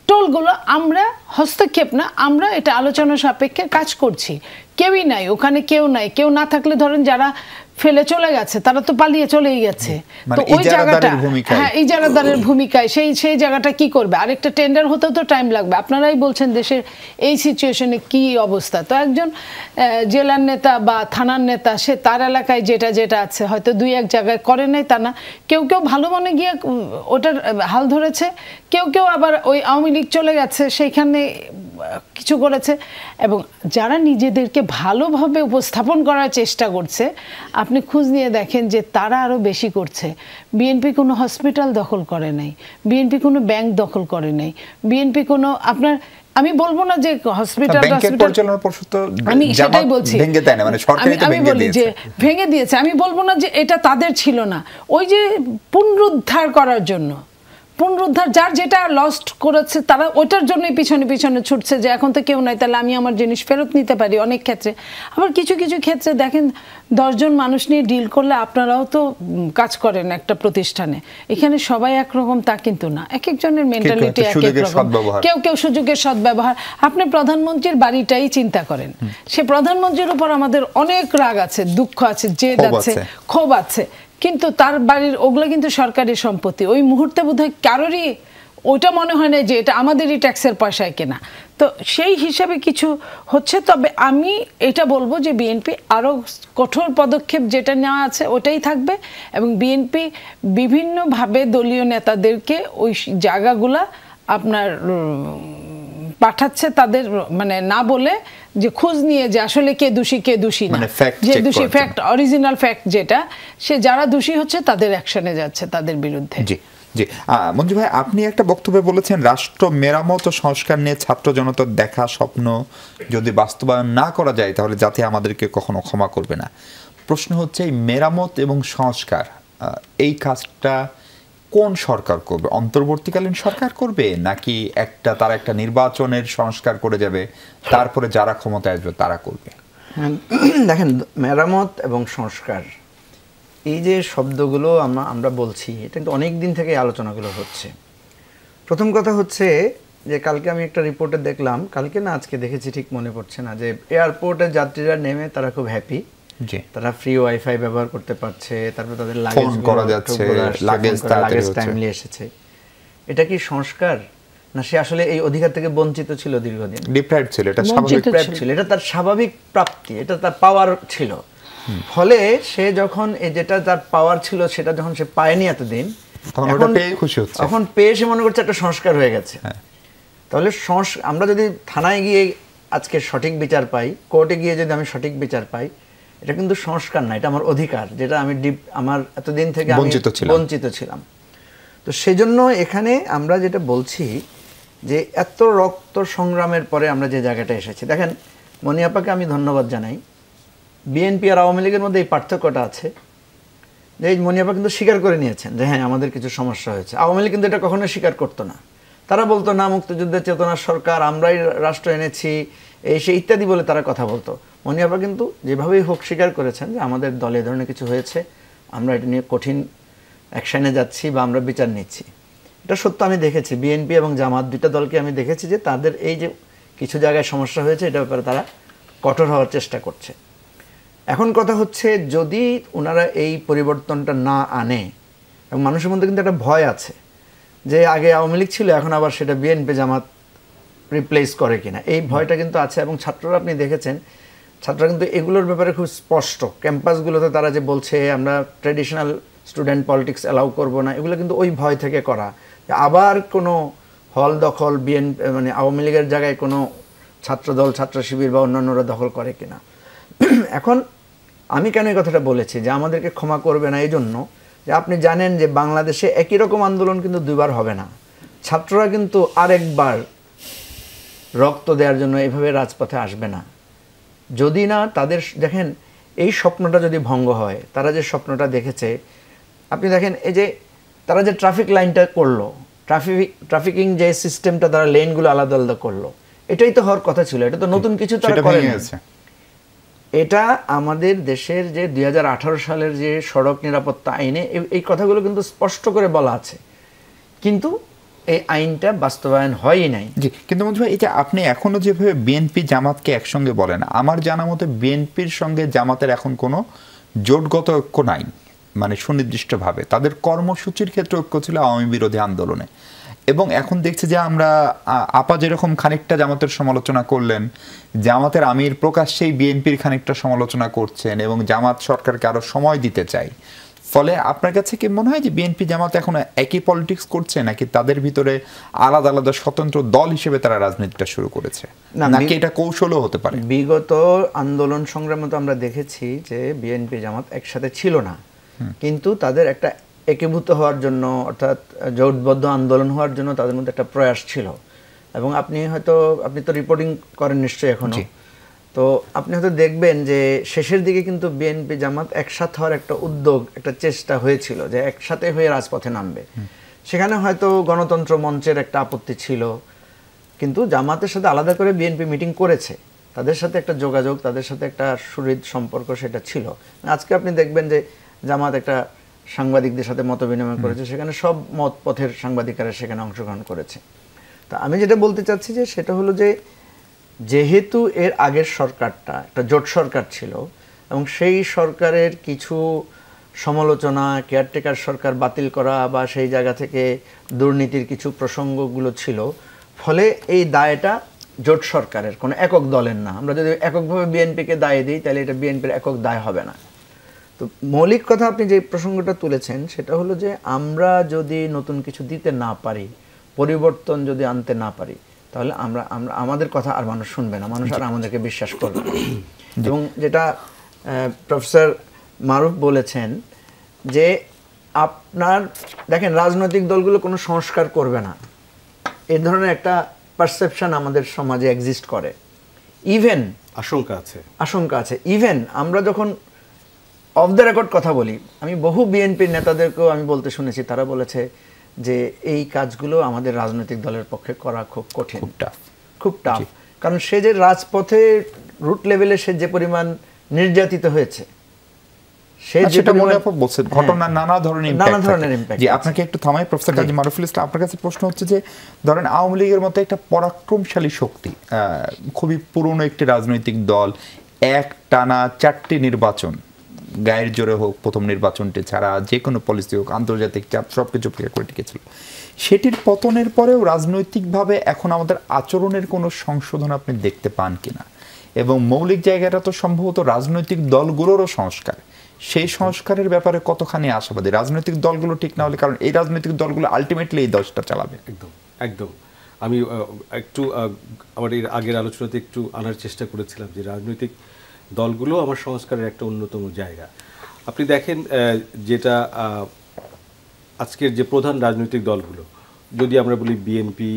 টোলগুলো আমরা হস্তক্ষেপ না, আমরা এটা আলোচনা সাপেক্ষে কাজ করছি। কেউই নাই ওখানে, কেউ নাই। কেউ না থাকলে ধরেন যারা ফেলে চলে গেছে তারা তো পালিয়ে চলেই গেছে। তো ওই জায়গাটা, হ্যাঁ, ইজারাদারের ভূমিকায় সেই জায়গাটা কি করবে? আরেকটা টেন্ডার হতেও তো টাইম লাগবে। আপনারাই বলছেন দেশের এই সিচুয়েশনে কি অবস্থা। তো একজন জেলার নেতা বা থানার নেতা, সে তার এলাকায় যেটা আছে হয়তো 2-1 জায়গায় করে নাই তা না, কেউ ভালো মনে গিয়ে ওটার হাল ধরেছে, কেউ আবার ওই আওয়ামী লীগ চলে গেছে সেইখানে কিছু করেছে। এবং যারা নিজেদেরকে ভালোভাবে উপস্থাপন করার চেষ্টা করছে, আপনি খোঁজ নিয়ে দেখেন যে তারা আরো বেশি করছে। বিএনপি কোনো হসপিটাল দখল করে নাই, বিএনপি কোনো ব্যাংক দখল করে নাই, বিএনপি কোনো আপনার, আমি বলবো না যে হসপিটাল আমি সেটাই বলছি, আমি বলি যে ভেঙে দিয়েছে, আমি বলবো না যে এটা তাদের ছিল না। ওই যে পুনরুদ্ধার করার জন্য, পুনরুদ্ধার যার যেটা লস্ট করেছে তারা ওইটার জন্যই পিছনে ছুটছে যে এখন তো কেউ নাই, তাহলে আমি আমার জিনিস ফেরত নিতে পারি। অনেক ক্ষেত্রে আবার কিছু ক্ষেত্রে দেখেন 10 জন মানুষ নিয়ে ডিল করলে, আপনারাও তো কাজ করেন একটা প্রতিষ্ঠানে, এখানে সবাই একরকম তা কিন্তু না, এক একজনের মেন্টালিটি এক এক রকম। কেউ সুযোগের সদ্ব্যবহার। আপনি প্রধানমন্ত্রীর বাড়িটাই চিন্তা করেন, সে প্রধানমন্ত্রীর উপর আমাদের অনেক রাগ আছে, দুঃখ আছে, জেদ আছে, ক্ষোভ আছে, কিন্তু তার বাড়ির ওগুলো কিন্তু সরকারি সম্পত্তি। ওই মুহূর্তে বোধহয় কারোরই ওইটা মনে হয় না যে এটা আমাদেরই ট্যাক্সের পয়সায় কেনা। তো সেই হিসাবে কিছু হচ্ছে। তবে আমি এটা বলবো যে বিএনপি আরও কঠোর পদক্ষেপ যেটা নেওয়া আছে ওটাই থাকবে, এবং বিএনপি বিভিন্নভাবে দলীয় নেতাদেরকে ওই জায়গাগুলা আপনার পাঠাচ্ছে, তাদের মানে না বলে যে খোঁজ নিয়ে যে আসলে কে দোষী না, যে দোষী ফ্যাক্ট, অরিজিনাল ফ্যাক্ট যেটা, সে যারা দোষী হচ্ছে তাদের অ্যাকশনে যাচ্ছে, তাদের বিরুদ্ধে। জি জি, মঞ্জু ভাই, আপনি একটা বক্তব্যে বলেছেন রাষ্ট্র মেরামত ও সংস্কার নিয়ে ছাত্র জনতার দেখা স্বপ্ন যদি বাস্তবায়ন না করা যায় তাহলে জাতি আমাদেরকে কখনো ক্ষমা করবে না। প্রশ্ন হচ্ছে এই মেরামত এবং সংস্কার, এই কাজটা কোন সরকার করবে? অন্তর্বর্তীকালীন সরকার করবে, নাকি তারা একটা নির্বাচনের সংস্কার করে যাবে, তারপরে যারা ক্ষমতায় আসবে তারা করবে? দেখেন, মেরামত এবং সংস্কার এই যে শব্দগুলো আমরা বলছি, এটা কিন্তু অনেক দিন থেকে আলোচনাগুলো হচ্ছে। প্রথম কথা হচ্ছে যে কালকে আমি একটা রিপোর্টে দেখলাম, কালকে না আজকে দেখেছি ঠিক মনে পড়ছে না, যে এয়ারপোর্টে যাত্রীরা নেমে তারা খুব হ্যাপি, তারা ফ্রি ওয়াইফাই ব্যবহার করতে পারছে, তারপর তাদের লাগেজ টাইমলি এসেছে। এটা কি সংস্কার? না সে আসলে এই অধিকার থেকে বঞ্চিত ছিল, দীর্ঘদিন ডিপ্রাইভড ছিল, এটা স্বাভাবিক ছিল, এটা তার স্বাভাবিক প্রাপ্তি, এটা তার পাওয়ার ছিল। ফলে সে যখন যেটা তার পাওয়ার ছিল সেটা যখন সে পায়নি এতদিন, তখন পেয়ে সে মনে করছে একটা সংস্কার হয়ে গেছে। তাহলে আমরা যদি থানায় গিয়ে আজকে সঠিক বিচার পাই, কোর্টে গিয়ে যদি আমি সঠিক বিচার পাই, এটা কিন্তু সংস্কার না, এটা আমার অধিকার, যেটা আমি আমার এতদিন থেকে বঞ্চিত ছিলাম। তো সেজন্য এখানে আমরা যেটা বলছি যে এত রক্ত সংগ্রামের পরে আমরা যে জায়গাটা এসেছি, দেখেন মনিয়াপাকে আমি ধন্যবাদ জানাই। বিএনপি আর আওয়ামী লীগের মধ্যে এই পার্থক্যটা আছে যে মনিয়াপা কিন্তু স্বীকার করে নিয়েছেন যে হ্যাঁ আমাদের কিছু সমস্যা হয়েছে। আওয়ামী লীগ কিন্তু এটা কখনো স্বীকার করতো না। তারা বলতো না মুক্তিযুদ্ধের চেতনার সরকার, আমরাই রাষ্ট্র এনেছি, এই সেই ইত্যাদি বলে তারা কথা বলতো। মনিয়াপা কিন্তু যেভাবেই হোক স্বীকার করেছেন যে আমাদের দলে এ ধরনের কিছু হয়েছে, আমরা এটা নিয়ে কঠিন অ্যাকশানে যাচ্ছি বা আমরা বিচার নিচ্ছি। এটা সত্য, আমি দেখেছি বিএনপি এবং জামাত দুইটা দলকে আমি দেখেছি যে তাদের এই যে কিছু জায়গায় সমস্যা হয়েছে এটার ব্যাপারে তারা কঠোর হওয়ার চেষ্টা করছে। এখন কথা হচ্ছে যদি ওনারা এই পরিবর্তনটা না আনে, এবং মানুষের মধ্যে কিন্তু একটা ভয় আছে যে আগে আওয়ামী লীগ ছিল এখন আবার সেটা বিএনপি জামাত রিপ্লেস করে কিনা, এই ভয়টা কিন্তু আছে। এবং ছাত্ররা আপনি দেখেছেন, ছাত্ররা কিন্তু এগুলোর ব্যাপারে খুব স্পষ্ট। ক্যাম্পাসগুলোতে তারা যে বলছে আমরা ট্র্যাডিশনাল স্টুডেন্ট পলিটিক্স অ্যালাউ করব না, এগুলো কিন্তু ওই ভয় থেকে করা। আবার কোনো হল দখল বিএনপি মানে আওয়ামী লীগের জায়গায় কোনো ছাত্রদল, ছাত্র শিবির বা অন্যান্যরা দখল করে কিনা। এখন আমি কেন এই কথাটা বলেছি যে আমাদেরকে ক্ষমা করবে না, এই জন্য যে আপনি জানেন যে বাংলাদেশে একই রকম আন্দোলন কিন্তু দুইবার হবে না। ছাত্ররা কিন্তু আরেকবার রক্ত দেওয়ার জন্য এভাবে রাজপথে আসবে না যদি না তাদের, দেখেন এই স্বপ্নটা যদি ভঙ্গ হয়, তারা যে স্বপ্নটা দেখেছে, আপনি দেখেন এই যে তারা যে ট্রাফিক লাইনটা করলো, ট্রাফিকিং যে সিস্টেমটা তারা লেনগুলো আলাদা আলাদা করলো, এটাই তো হওয়ার কথা ছিল। এটা তো নতুন কিছু তারা করে নিয়েছে। এটা আমাদের দেশের যে 2018 সালের যে সড়ক নিরাপত্তা আইনে এই কথাগুলো কিন্তু স্পষ্ট করে বলা আছে, কিন্তু এই আইনটা বাস্তবায়ন হয়ই নাই। জি, কিন্তু মঞ্জু ভাই, এই যে আপনি এখনো যেভাবে বিএনপি জামাতকে একসঙ্গে বলেন, আমার জানা মতে বিএনপির সঙ্গে জামাতের এখন কোনো জোটগত ঐক্য নাই, মানে সুনির্দিষ্টভাবে তাদের কর্মসূচির ক্ষেত্রে ঐক্য ছিল আওয়ামী বিরোধী আন্দোলনে। এবং এখন দেখছি যে আমরা আপা যেরকম খানিকটা জামাতের সমালোচনা করলেন, জামাতের আমির প্রকাশ্যেই বিএনপির খানিকটা সমালোচনা করছেন এবং জামাত সরকারকে আরো সময় দিতে চাই। ফলে আপনার কাছে কি মনে হয় যে বিএনপি জামাত এখন একই পলিটিক্স করছে, নাকি তাদের ভিতরে আলাদা আলাদা স্বতন্ত্র দল হিসেবে তারা রাজনীতিটা শুরু করেছে, নাকি এটা কৌশলও হতে পারে? বিগত আন্দোলন সংগ্রামে তো আমরা দেখেছি যে বিএনপি জামাত একসাথে ছিল না, কিন্তু তাদের একটা একীভূত হওয়ার জন্য, অর্থাৎ জোটবদ্ধ আন্দোলন হওয়ার জন্য তাদের মধ্যে একটা প্রয়াস ছিল। এবং আপনি তো রিপোর্টিং করেন নিশ্চয়ই এখনো, তো আপনি হয়তো দেখবেন যে শেষের দিকে কিন্তু বিএনপি জামাত একসাথে হওয়ার একটা উদ্যোগ, একটা চেষ্টা হয়েছিল যে একসাথে হয়ে রাজপথে নামবে। সেখানে হয়তো গণতন্ত্র মঞ্চের একটা আপত্তি ছিল, কিন্তু জামাতের সাথে আলাদা করে বিএনপি মিটিং করেছে, তাদের সাথে একটা যোগাযোগ, তাদের সাথে একটা সুহৃদ সম্পর্ক সেটা ছিল। আজকে আপনি দেখবেন যে জামাত একটা সাংবাদিকদের সাথে মত বিনিময় করেছে, সেখানে সব মত পথের সাংবাদিকেরা সেখানে অংশগ্রহণ করেছে। তা আমি যেটা বলতে চাচ্ছি যে সেটা হলো যে যেহেতু এর আগের সরকারটা একটা জোট সরকার ছিল এবং সেই সরকারের কিছু সমালোচনা, কেয়ারটেকার সরকার বাতিল করা বা সেই জায়গা থেকে দুর্নীতির কিছু প্রসঙ্গগুলো ছিল, ফলে এই দায়টা জোট সরকারের, কোনো একক দলের না। আমরা যদি এককভাবে বিএনপিকে দায় দিই তাহলে এটা বিএনপির একক দায় হবে না। তো মৌলিক কথা আপনি যে প্রসঙ্গটা তুলেছেন সেটা হলো যে আমরা যদি নতুন কিছু দিতে না পারি, পরিবর্তন যদি আনতে না পারি, তাহলে আমরা আমাদের কথা আর মানুষ শুনবে না, মানুষ আর আমাদেরকে বিশ্বাস করবে না। এবং যেটা প্রফেসর মারুফ বলেছেন যে আপনার দেখেন রাজনৈতিক দলগুলো কোনো সংস্কার করবে না, এই ধরনের একটা পারসেপশন আমাদের সমাজে এক্সিস্ট করে। ইভেন আশঙ্কা আছে ইভেন আমরা যখন অফ দ্য রেকর্ড কথা বলি, আমি বহু বিএনপির নেতাদেরকেও আমি বলতে শুনেছি, তারা বলেছে যে এই কাজগুলো আমাদের রাজনৈতিক দলের পক্ষে করা খুব কঠিন, খুব টাফ। কারণ সে যে রাজপথে রুট লেভেলে সে যে পরিমাণ নির্যাতিত হয়েছে, নানা ধরনের ইমপ্যাক্ট। আপনাকে একটু থামাই প্রফেসর কাজী মারুফুল ইসলাম, আপনার কাছে প্রশ্ন হচ্ছে যে ধরেন আওয়ামী লীগের মতো একটা পরাক্রমশালী শক্তি, খুবই পুরনো একটি রাজনৈতিক দল, এক টানা 4টি নির্বাচন, গায়ের জোরে হোক প্রথম নির্বাচনটি ছাড়া যে কোনো পলিসি হোক, আন্তর্জাতিক চাপ সবকিছু ক্লিয়ার করে টিকেছিল, সেটির পতনের পরেও রাজনৈতিকভাবে এখন আমাদের আচরণের কোনো সংশোধন আপনি দেখতে পান কিনা? এবং মৌলিক জায়গাটা তো সম্ভবত রাজনৈতিক দলগুলোরও সংস্কার, সেই সংস্কারের ব্যাপারে কতখানি আশাবাদী? রাজনৈতিক দলগুলো ঠিক না হলে, কারণ এই রাজনৈতিক দলগুলো আলটিমেটলি এই দশটা চালাবে। একদম আমি একটু আমার এর আগের আলোচনাতে একটু আনার চেষ্টা করেছিলাম যে রাজনৈতিক দলগুলো আমার সংস্কারের একটা অন্যতম জায়গা। আপনি দেখেন যেটা আজকের যে প্রধান রাজনৈতিক দলগুলো, যদি আমরা বলি বিএনপি,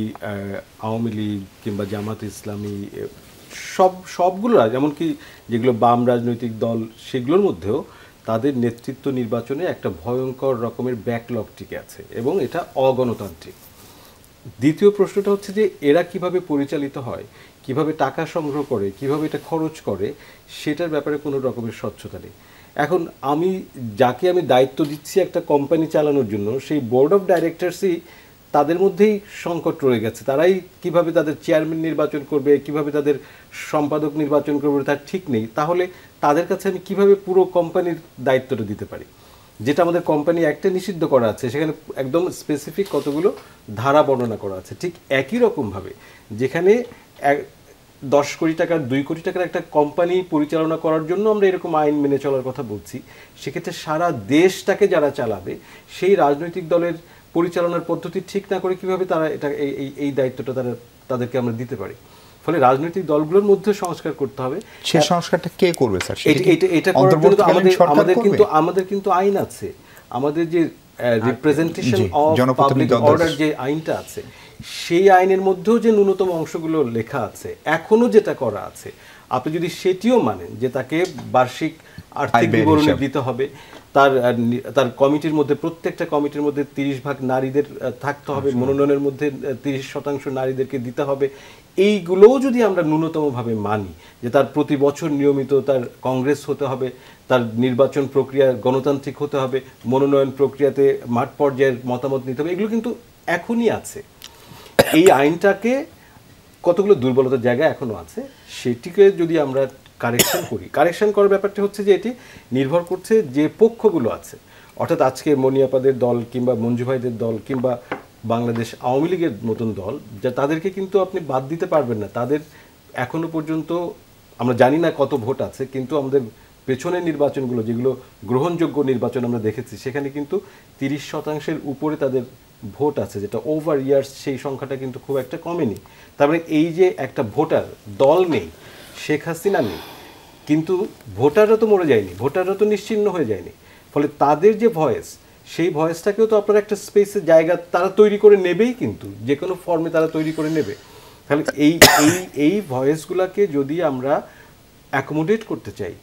আওয়ামী লীগ কিংবা জামাত ইসলামী, সবগুলো এমনকি যেগুলো বাম রাজনৈতিক দল সেগুলোর মধ্যেও তাদের নেতৃত্ব নির্বাচনে একটা ভয়ঙ্কর রকমের ব্যাকলগ টিকে আছে এবং এটা অগণতান্ত্রিক। দ্বিতীয় প্রশ্নটা হচ্ছে যে এরা কিভাবে পরিচালিত হয়, কিভাবে টাকা সংগ্রহ করে, কিভাবে এটা খরচ করে, সেটার ব্যাপারে কোনো রকমের স্বচ্ছতা নেই। এখন যাকে আমি দায়িত্ব দিচ্ছি একটা কোম্পানি চালানোর জন্য, সেই বোর্ড অফ ডাইরেক্টরসই তাদের মধ্যেই সংকট রয়ে গেছে। তারাই কিভাবে তাদের চেয়ারম্যান নির্বাচন করবে, কিভাবে তাদের সম্পাদক নির্বাচন করবে তার ঠিক নেই। তাহলে তাদের কাছে আমি কিভাবে পুরো কোম্পানির দায়িত্বটা দিতে পারি, যেটা আমাদের কোম্পানি অ্যাক্টে নিষিদ্ধ করা আছে, সেখানে একদম স্পেসিফিক কতগুলো ধারা বর্ণনা করা আছে। ঠিক একই রকমভাবে যেখানে 10 কোটি টাকার 2 কোটি টাকার একটা কোম্পানি পরিচালনা করার জন্য আমরা এরকম আইন মেনে চলার কথা বলছি, সেক্ষেত্রে সারা দেশটাকে যারা চালাবে সেই রাজনৈতিক দলের পরিচালনার পদ্ধতি ঠিক না করে কিভাবে তারা এটা এই দায়িত্বটা তাদেরকে আমরা দিতে পারি। ফলে রাজনৈতিক দলগুলোর মধ্যে সংস্কার করতে হবে। সেই সংস্কারটা কে করবে স্যার? এটা করার জন্য আমাদের কিন্তু আইন আছে, আমাদের যে রিপ্রেজেন্টেশন অফ পাবলিক অর্ডার যে আইনটা আছে, সেই আইনের মধ্যেও যে ন্যূনতম অংশগুলো লেখা আছে, এখনো যেটা করা আছে, আপনি যদি সেটিও মানেন যে তাকে বার্ষিক আর্থিক বিবরণী দিতে হবে, তার কমিটির মধ্যে প্রত্যেকটা কমিটির মধ্যে 30% নারীদের থাকতে হবে, মনোনয়নের মধ্যে 30% নারীদেরকে দিতে হবে, এইগুলোও যদি আমরা ন্যূনতমভাবে মানি, যে তার প্রতি বছর নিয়মিত তার কংগ্রেস হতে হবে, তার নির্বাচন প্রক্রিয়া গণতান্ত্রিক হতে হবে, মনোনয়ন প্রক্রিয়াতে মাঠ পর্যায়ের মতামত নিতে হবে, এগুলো কিন্তু এখনই আছে। এই আইনটাকে কতগুলো দুর্বলতার জায়গা এখনো আছে, সেটিকে যদি আমরা কারেকশন করার ব্যাপারটা হচ্ছে যে এটি নির্ভর করছে যে পক্ষগুলো আছে, অর্থাৎ আজকে মনিয়াপাদের দল কিংবা মঞ্জু ভাইদের দল কিংবা বাংলাদেশ আওয়ামী লীগের মতন দল, যা তাদেরকে কিন্তু আপনি বাদ দিতে পারবেন না। তাদের এখনো পর্যন্ত আমরা জানি না কত ভোট আছে, কিন্তু আমাদের পেছনের নির্বাচনগুলো যেগুলো গ্রহণযোগ্য নির্বাচন আমরা দেখেছি, সেখানে কিন্তু 30% উপরে তাদের ভোট আছে, যেটা ওভার ইয়ার্স সেই সংখ্যাটা কিন্তু খুব একটা কমেনি। তার মানে এই যে একটা ভোটার দল নেই, শেখ হাসিনা নেই, কিন্তু ভোটাররা তো মরে যায়নি, ভোটাররা তো নিশ্চিহ্ন হয়ে যায়নি। ফলে তাদের যে ভয়েস, সেই ভয়েসটাকেও তো আপনার একটা স্পেসের জায়গা তারা তৈরি করে নেবেই, কিন্তু যে কোনো ফর্মে তারা তৈরি করে নেবে। তাহলে এই ভয়েসগুলোকে যদি আমরা অ্যাকোমোডেট করতে চাই,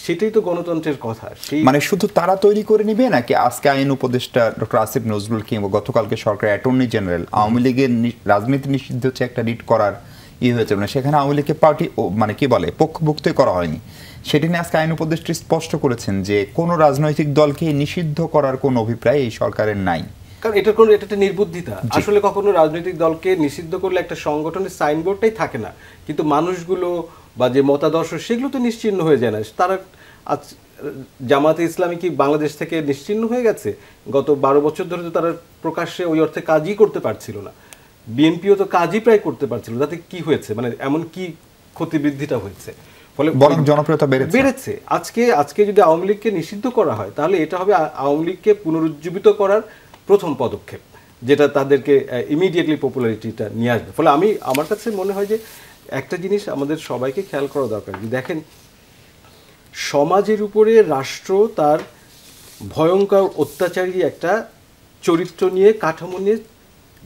সেটাই তো গণতন্ত্রের কথা। মানে শুধু তারা তৈরি করে নিবে নাকি আজকে আইন উপদেষ্টা ডক্টর আসিফ নজরুল কিংবা গতকালকে সরকার অ্যাটর্নি জেনারেল আওয়ামী লীগের রাজনীতি নিষিদ্ধ হচ্ছে একটা রিট করার হয়েছে, মানে সেখানে আওয়ামী লীগকে পার্টি মানে কি বলে পক্ষভুক্তই করা হয়নি, সেটি নিয়ে আজকে আইন উপদেষ্টা স্পষ্ট করেছেন যে কোনো রাজনৈতিক দলকে নিষিদ্ধ করার কোনো অভিপ্রায় এই সরকারের নাই। কারণ এটা একটা নির্বুদ্ধিতা। আসলে কখনো রাজনৈতিক দলকে নিষিদ্ধ করলে একটা সংগঠনের সাইনবোর্ডটাই থাকে না, কিন্তু মানুষগুলো বা যে মতাদর্শ সেগুলো তো নিশ্চিহ্ন হয়ে যায় না। তারা আজ জামাতে ইসলামী কি বাংলাদেশ থেকে নিশ্চিহ্ন হয়ে গেছে? গত 12 বছর ধরে তো তারা প্রকাশ্যে ওই অর্থে কাজই করতে পারছিল না। বিএনপিও তো কাজই প্রায় করতে পারছিল, তাতে কি হয়েছে, মানে এমন কি ক্ষতি বৃদ্ধিটা হয়েছে? ফলে বরং জনপ্রিয়তা বেড়েছে। আজকে যদি আওয়ামী লীগকে নিষিদ্ধ করা হয়, তাহলে এটা হবে আওয়ামী লীগকে পুনরুজ্জীবিত করার প্রথম পদক্ষেপ, যেটা তাদেরকে ইমিডিয়েটলি পপুলারিটিটা নিয়ে আসবে। ফলে আমার কাছে মনে হয় যে একটা জিনিস আমাদের সবাইকে খেয়াল করা দরকার, যে দেখেন সমাজের উপরে রাষ্ট্র তার ভয়ঙ্কর অত্যাচারী একটা চরিত্র নিয়ে, কাঠামো নিয়ে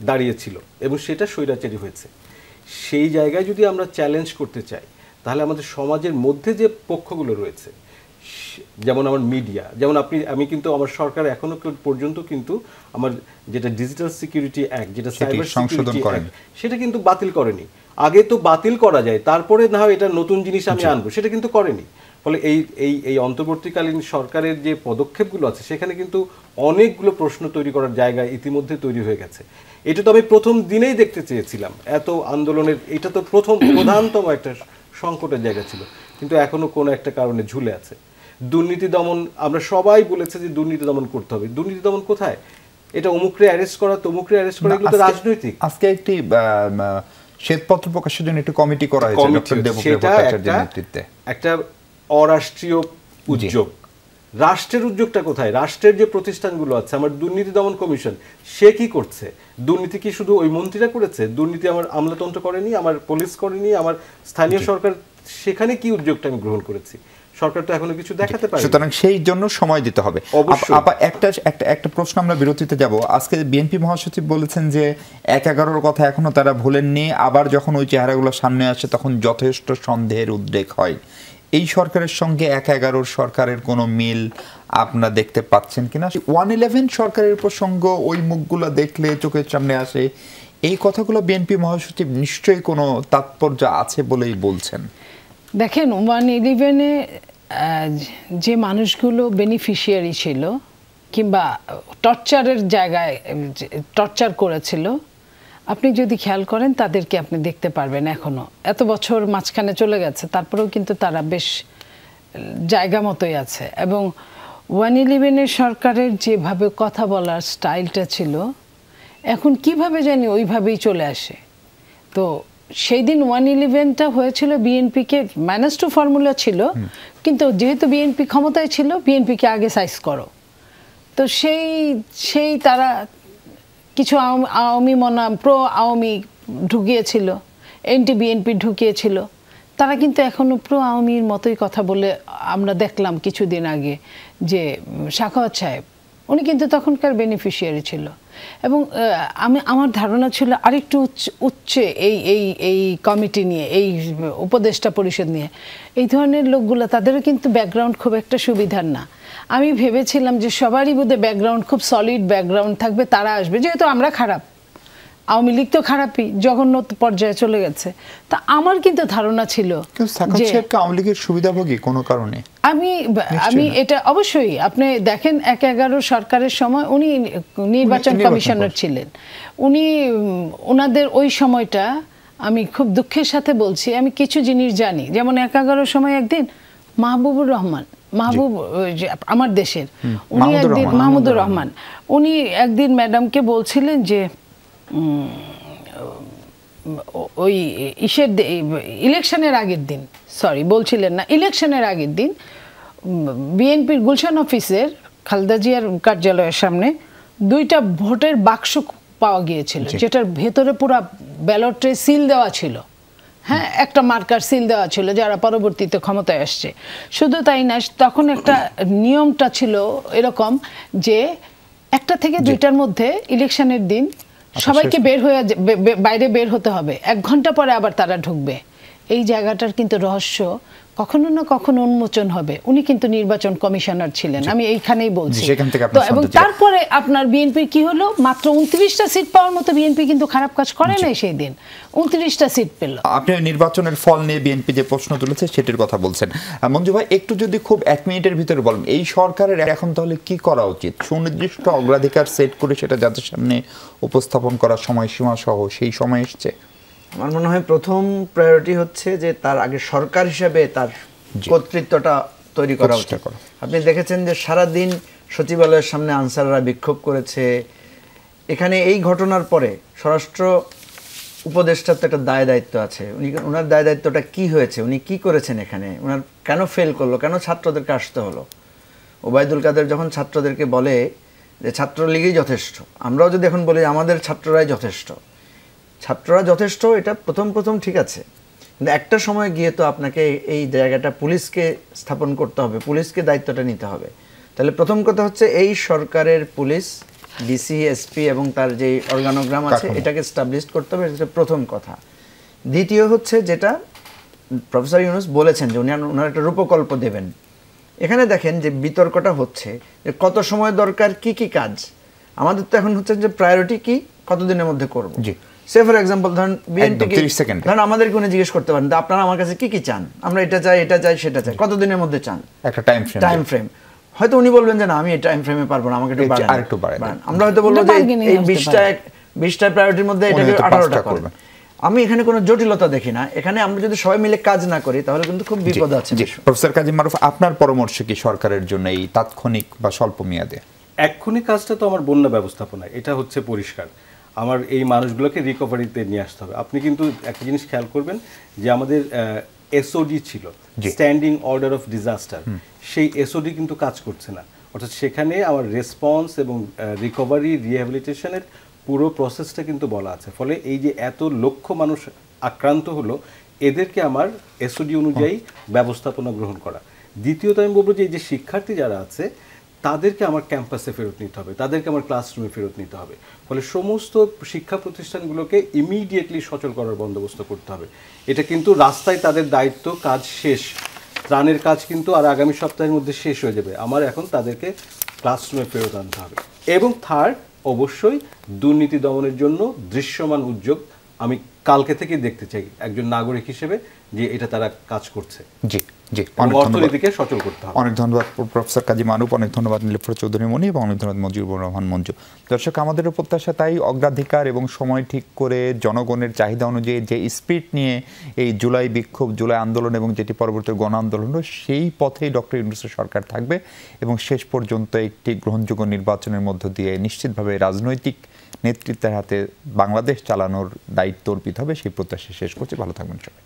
দাঁড়িয়েছিল এবং সেটা স্বৈরাচারী হয়েছে। সেই জায়গায় যদি আমরা চ্যালেঞ্জ করতে চাই, তাহলে আমাদের সমাজের মধ্যে যে পক্ষগুলো রয়েছে, যেমন আমার মিডিয়া, যেমন আমি কিন্তু আমার সরকার এখনো পর্যন্ত কিন্তু আমার যেটা ডিজিটাল সিকিউরিটি অ্যাক্ট, যেটা সাইবার সিকিউরিটি অ্যাক্ট, সেটা কিন্তু বাতিল করেনি। আগে তো বাতিল করা যায়, তারপরে না হয় এটা নতুন জিনিস আমি আনবো, সেটা কিন্তু করেনি। ফলে এই অন্তর্বর্তীকালীন সরকারের যে পদক্ষেপগুলো আছে, সেখানে কিন্তু অনেকগুলো প্রশ্ন তৈরি করার জায়গা ইতিমধ্যে তৈরি হয়ে গেছে। এটা তো আমি প্রথম দিনেই দেখতে চেয়েছিলাম, এত আন্দোলনের এটা তো প্রধানতম একটা সংকটের জায়গা ছিল, কিন্তু এখনো কোনো একটা কারণে ঝুলে আছে। দুর্নীতি দমন, আমরা সবাই বলেছে যে দুর্নীতি দমন করতে হবে, দুর্নীতি দমন কোথায়? এটা অমুকরে অ্যারেস্ট করা, তমুকরে অ্যারেস্ট করা, এগুলো তো রাজনৈতিক। আজকে একটি শ্বেতপত্র প্রকাশের জন্য একটি কমিটি করা হয়েছে ডক্টর দেবপ্রিয় ভট্টাচার্যের নেতৃত্বে, একটা অরাষ্ট্রীয় উদ্যোগ। রাষ্ট্রের উদ্যোগটা কোথায়? রাষ্ট্রের যে প্রতিষ্ঠানগুলো আছে, আমার দুর্নীতি দমন কমিশন, সে কি করছে? দুর্নীতি কি শুধু ওই মন্ত্রীরা করেছে? দুর্নীতি আমার আমলাতন্ত্র করেনি, আমার পুলিশ করেনি, আমার স্থানীয় সরকার, সেখানে কি উদ্যোগটা আমি গ্রহণ করেছি? সরকার তো এখনো কিছু দেখাতে পারে। সুতরাং সেই জন্য সময় দিতে হবে। আপা একটা প্রশ্ন, আমরা বিরতিতে যাব। আজকে বিএনপি মহাসচিব বলেছেন যে 1/11 কথা এখনো তারা ভুলেননি, আবার যখন ওই চেহারাগুলো সামনে আসে তখন যথেষ্ট সন্দেহের উদ্রেক হয়। এই সরকারের সঙ্গে 1/11 সরকারের কোনো মিল আপনারা দেখতে পাচ্ছেন কিনা? 1/11 সরকারের প্রসঙ্গ ওই মুখগুলো দেখলে চোখের সামনে আসে, এই কথাগুলো বিএনপি মহাসচিব নিশ্চয়ই কোনো তাৎপর্য আছে বলেই বলছেন। দেখেন, 1/11-এ যে মানুষগুলো বেনিফিশিয়ারি ছিল কিংবা টর্চারের জায়গায় টর্চার করেছিল, আপনি যদি খেয়াল করেন তাদেরকে আপনি দেখতে পারবেন এখনো। এত বছর মাঝখানে চলে গেছে, তারপরেও কিন্তু তারা বেশ জায়গা মতোই আছে। এবং 1/11-এর সরকারের যেভাবে কথা বলার স্টাইলটা ছিল, এখন কিভাবে জানি ওইভাবেই চলে আসে। তো সেই দিন 1/11টা হয়েছিল বিএনপিকে -2 ফর্মুলা ছিল, কিন্তু যেহেতু বিএনপি ক্ষমতায় ছিল, বিএনপিকে আগে সাইজ করো। তো সেই তারা কিছু আওয়ামী প্রো আওয়ামী ঢুকিয়েছিল, এনটি বিএনপি ঢুকিয়েছিল। তারা কিন্তু এখনো প্রো আওয়ামীর মতোই কথা বলে আমরা দেখলাম কিছুদিন আগে যে সাখাওয়াত সাহেব, উনি কিন্তু তখনকার বেনিফিশিয়ারি ছিল। এবং আমার ধারণা ছিল আরেকটু উচ্চে এই কমিটি নিয়ে, এই উপদেষ্টা পরিষদ নিয়ে, এই ধরনের লোকগুলো তাদেরও কিন্তু ব্যাকগ্রাউন্ড খুব একটা সুবিধার না। আমি ভেবেছিলাম যে সবারই বোধহয় ব্যাকগ্রাউন্ড খুব সলিড ব্যাকগ্রাউন্ড থাকবে, তারা আসবে। যেহেতু আমরা খারাপ, আওয়ামী লীগ তো খারাপই, জঘন্য পর্যায়ে চলে গেছে। তা আমার কিন্তু ধারণা ছিল যে আওয়ামী লীগের সুবিধাভোগী কোনো কারণে আমি এটা অবশ্যই, আপনি দেখেন 1/11 সরকারের সময় উনি নির্বাচন কমিশনার ছিলেন। ওনাদের ওই সময়টা আমি খুব দুঃখের সাথে বলছি, আমি কিছু জিনিস জানি। যেমন 1/11 সময় একদিন মাহবুবুর রহমান, আমার দেশের, উনি একদিন মাহমুদুর রহমান, উনি একদিন ম্যাডামকে বলছিলেন যে ওই ইলেকশনের আগের দিন, বলছিলেন না, ইলেকশনের আগের দিন বিএনপির গুলশান অফিসের খালেদা জিয়ার কার্যালয়ের সামনে 2টা ভোটের বাক্স পাওয়া গিয়েছিল, যেটার ভেতরে পুরো ব্যালটে সিল দেওয়া ছিল। হ্যাঁ, একটা মার্কার সিল দেওয়া ছিল যারা পরবর্তীতে ক্ষমতায় আসছে। শুধু তাই না, তখন একটা নিয়মটা ছিল এরকম যে 1টা থেকে 2টার মধ্যে ইলেকশনের দিন সবাইকে বাইরে বের হতে হবে, 1 ঘন্টা পরে আবার তারা ঢুকবে। এই জায়গাটার কিন্তু রহস্য কখনো না কখনো উন্মোচন হবে। উনি কিন্তু নির্বাচন কমিশনার ছিলেন, আমি এইখানেই বলছি। তো এবং তারপরে আপনার বিএনপি কি হলো, মাত্র 29টা সিট পাওয়ার মতো বিএনপি কিন্তু খারাপ কাজ করে নাই সেই দিন, 29টা সিট পেল। আপনি নির্বাচনের ফল নিয়ে বিএনপি যে প্রশ্ন তুলেছে সেটির কথা বলছেন। মঞ্জু ভাই, একটু যদি খুব 1 মিনিটের ভিতরে বলেন, এই সরকারের এখন তাহলে কি করা উচিত? সুনির্দিষ্ট অগ্রাধিকার সেট করে সেটা যাদের সামনে উপস্থাপন করার সময়সীমা সহ সেই সময় এসছে। আমার মনে হয় প্রথম প্রায়োরিটি হচ্ছে যে তার আগে সরকার হিসেবে তার কর্তৃত্বটা তৈরি করা উচিত। আপনি দেখেছেন যে সারাদিন সচিবালয়ের সামনে আনসাররা বিক্ষোভ করেছে। এখানে এই ঘটনার পরে স্বরাষ্ট্র উপদেষ্টার তো একটা দায়িত্ব আছে। ওনার দায়িত্বটা কি হয়েছে, উনি কি করেছেন, এখানে ওনার কেন ফেল করলো, কেন ছাত্রদেরকে আসতে হলো? ওবায়দুল কাদের যখন ছাত্রদেরকে বলে যে ছাত্রলীগই যথেষ্ট, আমরাও যদি এখন বলি আমাদের ছাত্ররাই যথেষ্ট, ছাত্ররা যথেষ্ট, এটা প্রথম ঠিক আছে, কিন্তু একটা সময় গিয়ে তো আপনাকে এই জায়গাটা পুলিশকে স্থাপন করতে হবে, পুলিশকে দায়িত্বটা নিতে হবে। তাহলে প্রথম কথা হচ্ছে এই সরকারের পুলিশ, ডিসি, এসপি এবং তার যে অর্গানোগ্রাম আছে এটাকে এস্টাবলিশ করতে হবে, এটা প্রথম কথা। দ্বিতীয় হচ্ছে যেটা প্রফেসর ইউনূস বলেছেন যে ওনারা একটা রূপকল্প দেবেন। এখানে দেখেন যে বিতর্কটা হচ্ছে যে কত সময় দরকার, কি কি কাজ। আমাদের তো এখন হচ্ছে যে প্রায়োরিটি কি, কতদিনের মধ্যে করব। সে ফর এক্সাম্পল ধরেন বিএনপি, ধরেন আমাদেরকে উনি জিজ্ঞেস করতে পারেন আপনারা আমার কাছে কি কি চান, আমরা এটা চাই, এটা চাই, সেটা চাই, কতদিনের মধ্যে চান, একটা টাইম ফ্রেম। হয়তো উনি বলবেন যে না, আমি এই টাইম ফ্রেমে পারবো না, আমাকে একটু বাড়ান। আমরা হয়তো বলবো যে এই 20টা প্রায়োরিটির মধ্যে এটাকে 18টা করবেন। আমি এখানে কোনো জটিলতা দেখি না। এখানে আমরা যদি সবাই মিলে কাজ না করি তাহলে কিন্তু খুব বিপদ আছে। প্রফেসর কাজী মারুফ, আপনার পরামর্শ কি সরকারের জন্য এই তাৎক্ষণিক বা স্বল্প মেয়াদে? এক্ষুনি কাজটা তো আমার বন্যা ব্যবস্থাপনা, এটা হচ্ছে পরিষ্কার। আমার এই মানুষগুলোকে রিকভারিতে নিয়ে আসতে হবে। আপনি কিন্তু একটা জিনিস খেয়াল করবেন যে আমাদের এসওডি ছিল, স্ট্যান্ডিং অর্ডার অফ ডিজাস্টার, সেই এসওডি কিন্তু কাজ করছে না। অর্থাৎ সেখানে আমার রেসপন্স এবং রিকভারি রিহ্যাবিলিটেশনের পুরো প্রসেসটা কিন্তু বলা আছে। ফলে এই যে এত লক্ষ মানুষ আক্রান্ত হলো, এদেরকে আমার এসওডি অনুযায়ী ব্যবস্থাপনা গ্রহণ করা। দ্বিতীয়ত আমি বলবো যে এই যে শিক্ষার্থী যারা আছে তাদেরকে আমার ক্যাম্পাসে ফেরত নিতে হবে, তাদেরকে আমার ক্লাসরুমে ফেরত নিতে হবে। ফলে সমস্ত শিক্ষা প্রতিষ্ঠানগুলোকে ইমিডিয়েটলি সচল করার বন্দোবস্ত করতে হবে। এটা কিন্তু রাস্তায় তাদের দায়িত্ব, কাজ শেষ, ত্রাণের কাজ কিন্তু আর আগামী সপ্তাহের মধ্যে শেষ হয়ে যাবে। আমার এখন তাদেরকে ক্লাসরুমে ফেরত আনতে হবে। এবং থার্ড, অবশ্যই দুর্নীতি দমনের জন্য দৃশ্যমান উদ্যোগ আমি কালকে থেকে দেখতে চাই একজন নাগরিক হিসেবে, যে এটা তারা কাজ করছে। জি জি, অর্থনীতিকে সচল করতে হবে। অনেক ধন্যবাদ প্রফেসর কাজী মারুফ, অনেক ধন্যবাদ নীলুফার চৌধুরী মনি, এবং অনেক ধন্যবাদ মজিবুর রহমান মঞ্জু। দর্শক, আমাদেরও প্রত্যাশা তাই, অগ্রাধিকার এবং সময় ঠিক করে জনগণের চাহিদা অনুযায়ী যে স্পিরিট নিয়ে এই জুলাই বিক্ষোভ, জুলাই আন্দোলন এবং যেটি পরবর্তী গণ আন্দোলন হলো, সেই পথেই ডক্টর ইউনূসের সরকার থাকবে এবং শেষ পর্যন্ত একটি গ্রহণযোগ্য নির্বাচনের মধ্য দিয়ে নিশ্চিতভাবে রাজনৈতিক নেতৃত্বের হাতে বাংলাদেশ চালানোর দায়িত্ব অর্পিত হবে, সেই প্রত্যাশা শেষ করছি। ভালো থাকবেন সবাই।